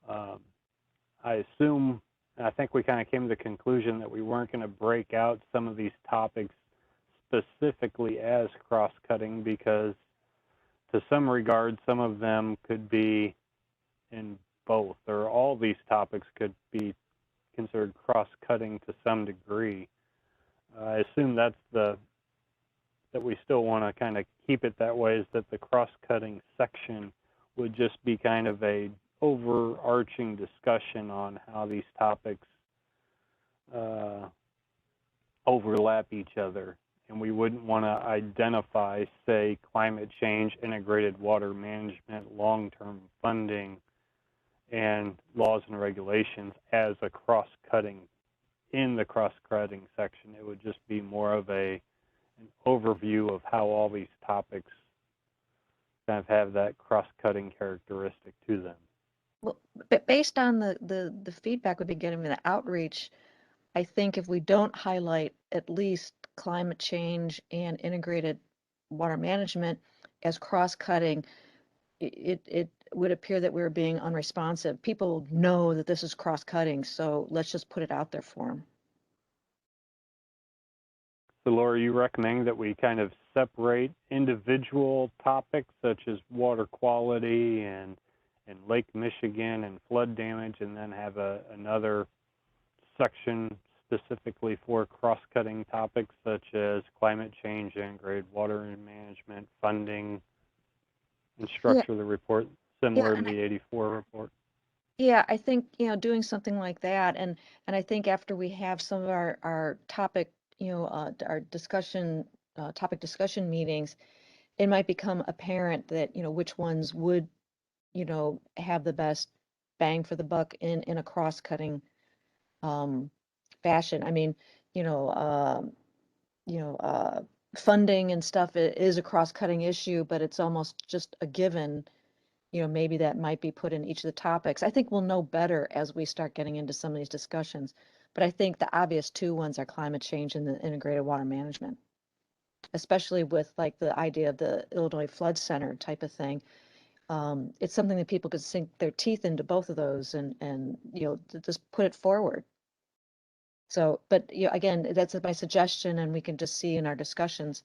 I assume, I think we kind of came to the conclusion that we weren't going to break out some of these topics specifically as cross-cutting, because to some regard, some of them could be in both, or all these topics could be considered cross-cutting to some degree. I assume that's that we still want to kind of keep it that way, is that the cross-cutting section would just be kind of a overarching discussion on how these topics overlap each other. And we wouldn't want to identify, say, climate change, integrated water management, long-term funding, and laws and regulations as a cross-cutting in the cross-cutting section. It would just be more of an overview of how all these topics kind of have that cross-cutting characteristic to them. Well, but based on the feedback we've been getting in the outreach, I think if we don't highlight at least climate change and integrated water management as cross-cutting, it would appear that we're being unresponsive. People know that this is cross-cutting, so let's just put it out there for them. So Laura, you recommend that we kind of separate individual topics such as water quality and Lake Michigan and flood damage, and then have another section specifically for cross-cutting topics such as climate change, integrated water management, funding, and structure the report similar to the 84 report? Yeah, I think, doing something like that, and I think after we have some of our topic, our discussion, topic discussion meetings, it might become apparent that, which ones would, have the best bang for the buck in a cross-cutting fashion. I mean, funding and stuff is a cross-cutting issue, but it's almost just a given. Maybe that might be put in each of the topics. I think we'll know better as we start getting into some of these discussions. But I think the obvious two ones are climate change and the integrated water management, especially with like the idea of the Illinois Flood Center type of thing. it's something that people could sink their teeth into, both of those, and just put it forward. So, but again, that's my suggestion, and we can just see in our discussions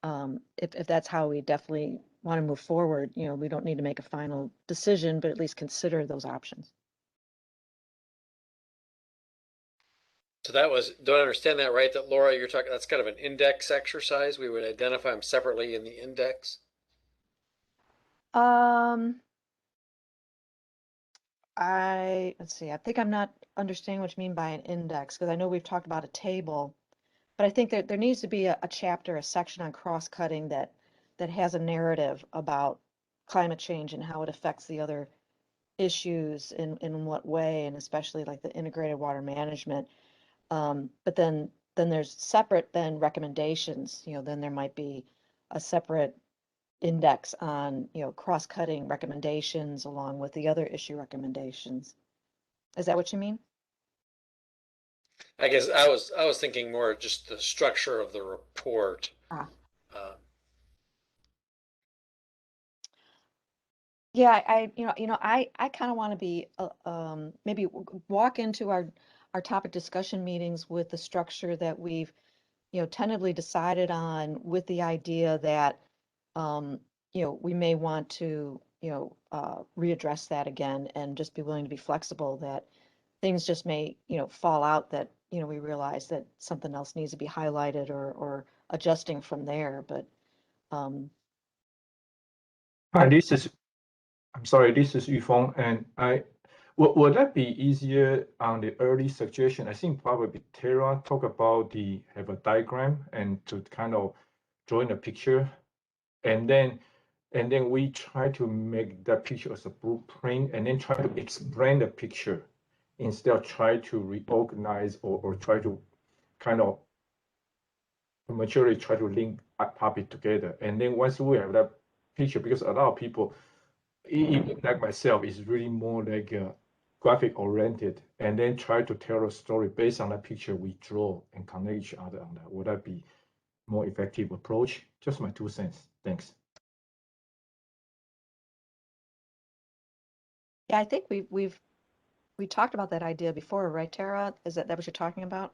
if that's how we definitely want to move forward. We don't need to make a final decision, but at least consider those options. So that was, do I understand that right, that Laura, you're talking, that's kind of an index exercise? We would identify them separately in the index? Let's see, I think I'm not understanding what you mean by an index, because I know we've talked about a table, but I think that there needs to be a chapter, a section on cross-cutting that has a narrative about climate change and how it affects the other issues in what way, and especially like the integrated water management. But then there's separate recommendations. Then there might be a separate index on cross-cutting recommendations along with the other issue recommendations. Is that what you mean? I guess I was thinking more just the structure of the report. Yeah, I kind of want to be maybe walk into our topic discussion meetings with the structure that we've tentatively decided on, with the idea that we may want to readdress that again, and just be willing to be flexible that things just may fall out, that we realize that something else needs to be highlighted or adjusting from there. But Hi, I'm sorry, this is Yufeng, and would that be easier on the early suggestion? I think probably Tara talk about have a diagram and to kind of draw in a picture, and then we try to make that picture as a blueprint, and then try to explain the picture instead of try to reorganize or try to kind of maturely try to link a topic together. And then once we have that picture, because a lot of people, even like myself, is really more like graphic oriented, and then try to tell a story based on that picture we draw and connect each other on that. Would that be more effective approach? Just my 2 cents. Thanks. yeah, I think we talked about that idea before, right, Tara? Is that what you're talking about?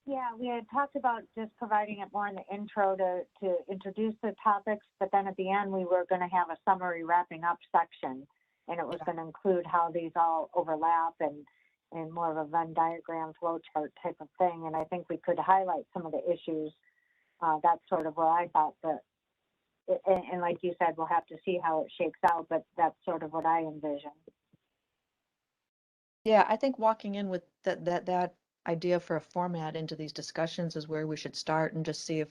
Yeah, we had talked about just providing it more in the intro to introduce the topics, but then at the end we were going to have a summary wrapping up section, and it was going to include how these all overlap and more of a Venn diagram flow chart type of thing. And I think we could highlight some of the issues. That's sort of where I thought that, and like you said, we'll have to see how it shakes out, but that's sort of what I envision. Yeah, I think walking in with that idea for a format into these discussions is where we should start, and just see if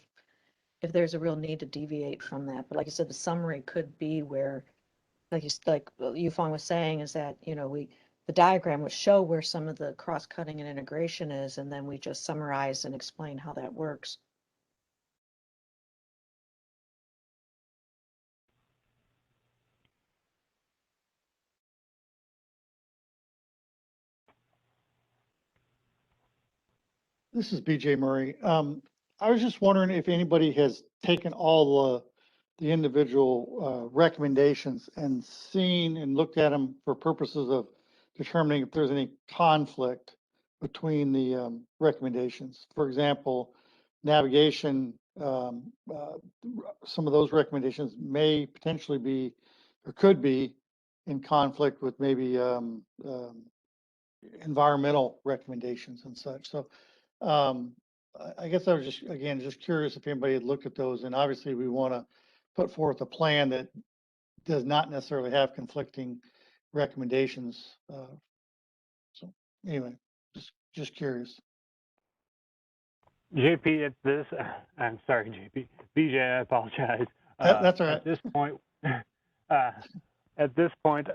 there's a real need to deviate from that. But like you said, the summary could be where, like Yufeng was saying, is that the diagram would show where some of the cross-cutting and integration is, and then we just summarize and explain how that works. This is BJ Murray. I was just wondering if anybody has taken all the individual recommendations and seen and looked at them for purposes of determining if there's any conflict between the recommendations. For example, navigation, some of those recommendations may potentially be or could be in conflict with maybe environmental recommendations and such. So I guess I was just curious if anybody had looked at those, and obviously we want to put forth a plan that does not necessarily have conflicting recommendations. So anyway, just curious. JP, at this, I'm sorry, JP, BJ, I apologize. That's all right. At this point,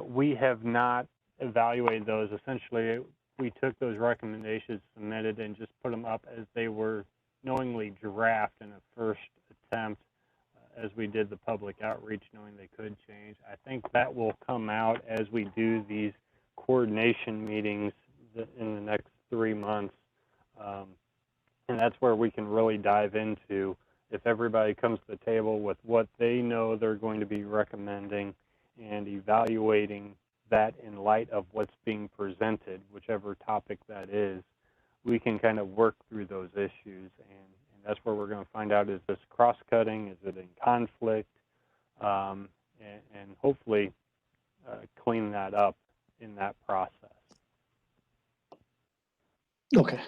we have not evaluated those. Essentially, we took those recommendations submitted and just put them up as they were knowingly draft in a first attempt, as we did the public outreach, knowing they could change. I think that will come out as we do these coordination meetings in the next 3 months. And that's where we can really dive into if everybody comes to the table with what they know they're going to be recommending and evaluating that in light of what's being presented, whichever topic that is, we can kind of work through those issues. And that's where we're going to find out, is this cross-cutting, is it in conflict, and hopefully clean that up in that process. Okay.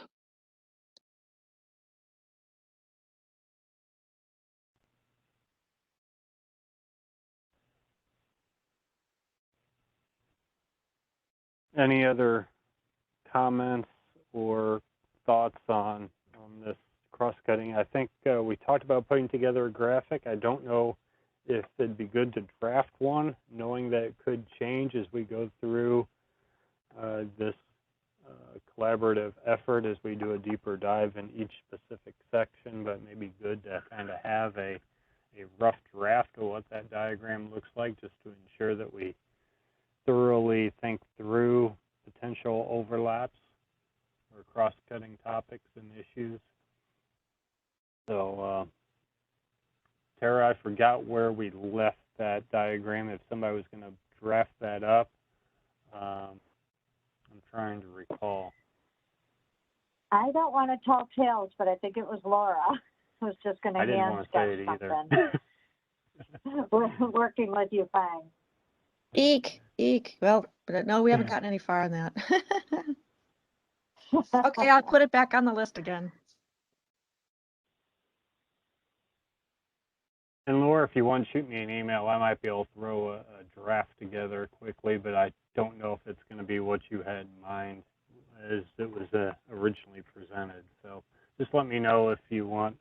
Any other comments or thoughts on this cross-cutting? I think we talked about putting together a graphic. I don't know if it'd be good to draft one, knowing that it could change as we go through this collaborative effort as we do a deeper dive in each specific section, but maybe good to kind of have a rough draft of what that diagram looks like, just to ensure that we thoroughly think through potential overlaps or cross-cutting topics and issues. So, Tara, I forgot where we left that diagram. If somebody was going to draft that up, I'm trying to recall. I don't want to tell tales, but I think it was Laura who was just going to hand sketch something. We're working with you fine. Eek, eek. Well, but no, we haven't gotten any far on that. Okay, I'll put it back on the list again. And Laura, if you want to shoot me an email, I might be able to throw a draft together quickly, but I don't know if it's going to be what you had in mind as it was originally presented. So just let me know if you want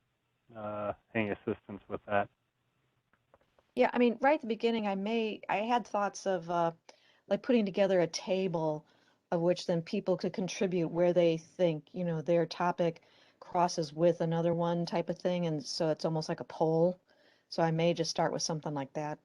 any assistance with that. Yeah, I mean, right at the beginning, I had thoughts of like putting together a table of which then people could contribute where they think, you know, their topic crosses with another one type of thing. And so it's almost like a poll. So I may just start with something like that.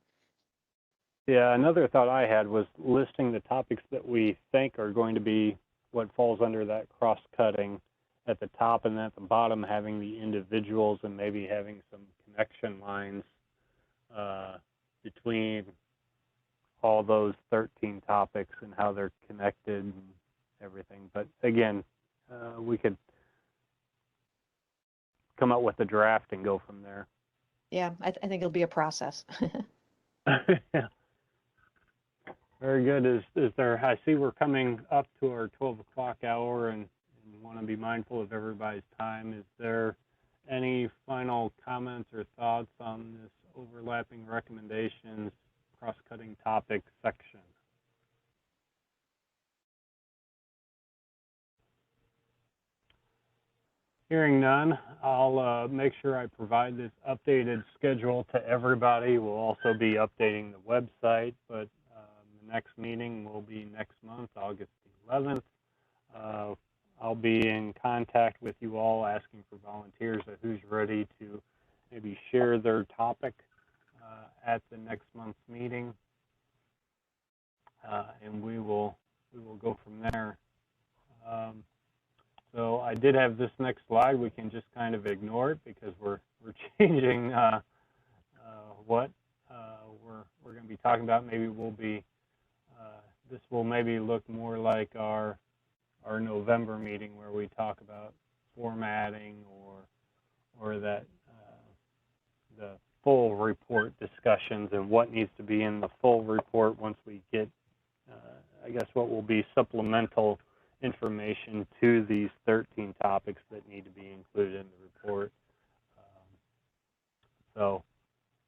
Yeah, another thought I had was listing the topics that we think are going to be what falls under that cross-cutting at the top, and then at the bottom having the individuals and maybe having some connection lines between all those 13 topics and how they're connected and everything. But again, we could come up with a draft and go from there. Yeah, I think it'll be a process. Yeah. Very good. Is there, I see we're coming up to our 12 o'clock hour and want to be mindful of everybody's time. Is there any final comments or thoughts on this overlapping recommendations, cross-cutting topic section? Hearing none, I'll make sure I provide this updated schedule to everybody. We'll also be updating the website, but the next meeting will be next month, August 11th. I'll be in contact with you all, asking for volunteers of who's ready to maybe share their topic at the next month's meeting, and we will go from there. So I did have this next slide. We can just kind of ignore it because we're changing what we're going to be talking about. Maybe we'll be this will maybe look more like our November meeting where we talk about formatting or that the full report discussions and what needs to be in the full report once we get I guess what will be supplemental information to these 13 topics that need to be included in the report. So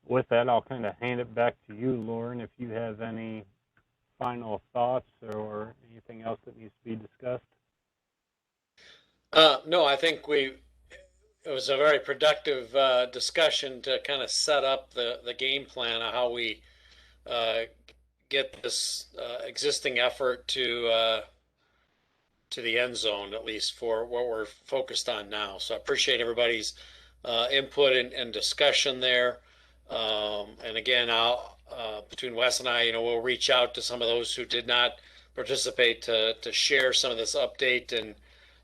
with that, I'll kind of hand it back to you, Lauren, if you have any final thoughts or anything else that needs to be discussed. No, I think it was a very productive discussion to kind of set up the game plan of how we get this existing effort to the end zone, at least for what we're focused on now. So I appreciate everybody's input and discussion there. And again, between Wes and I, we'll reach out to some of those who did not participate to share some of this update and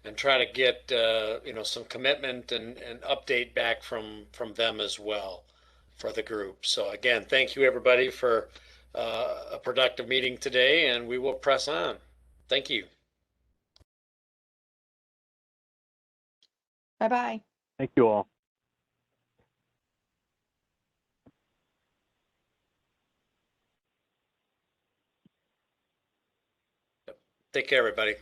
and try to get some commitment and update back from them as well for the group. So again, thank you everybody for a productive meeting today, and we will press on. Thank you. Bye-bye. Thank you all. Take care, everybody.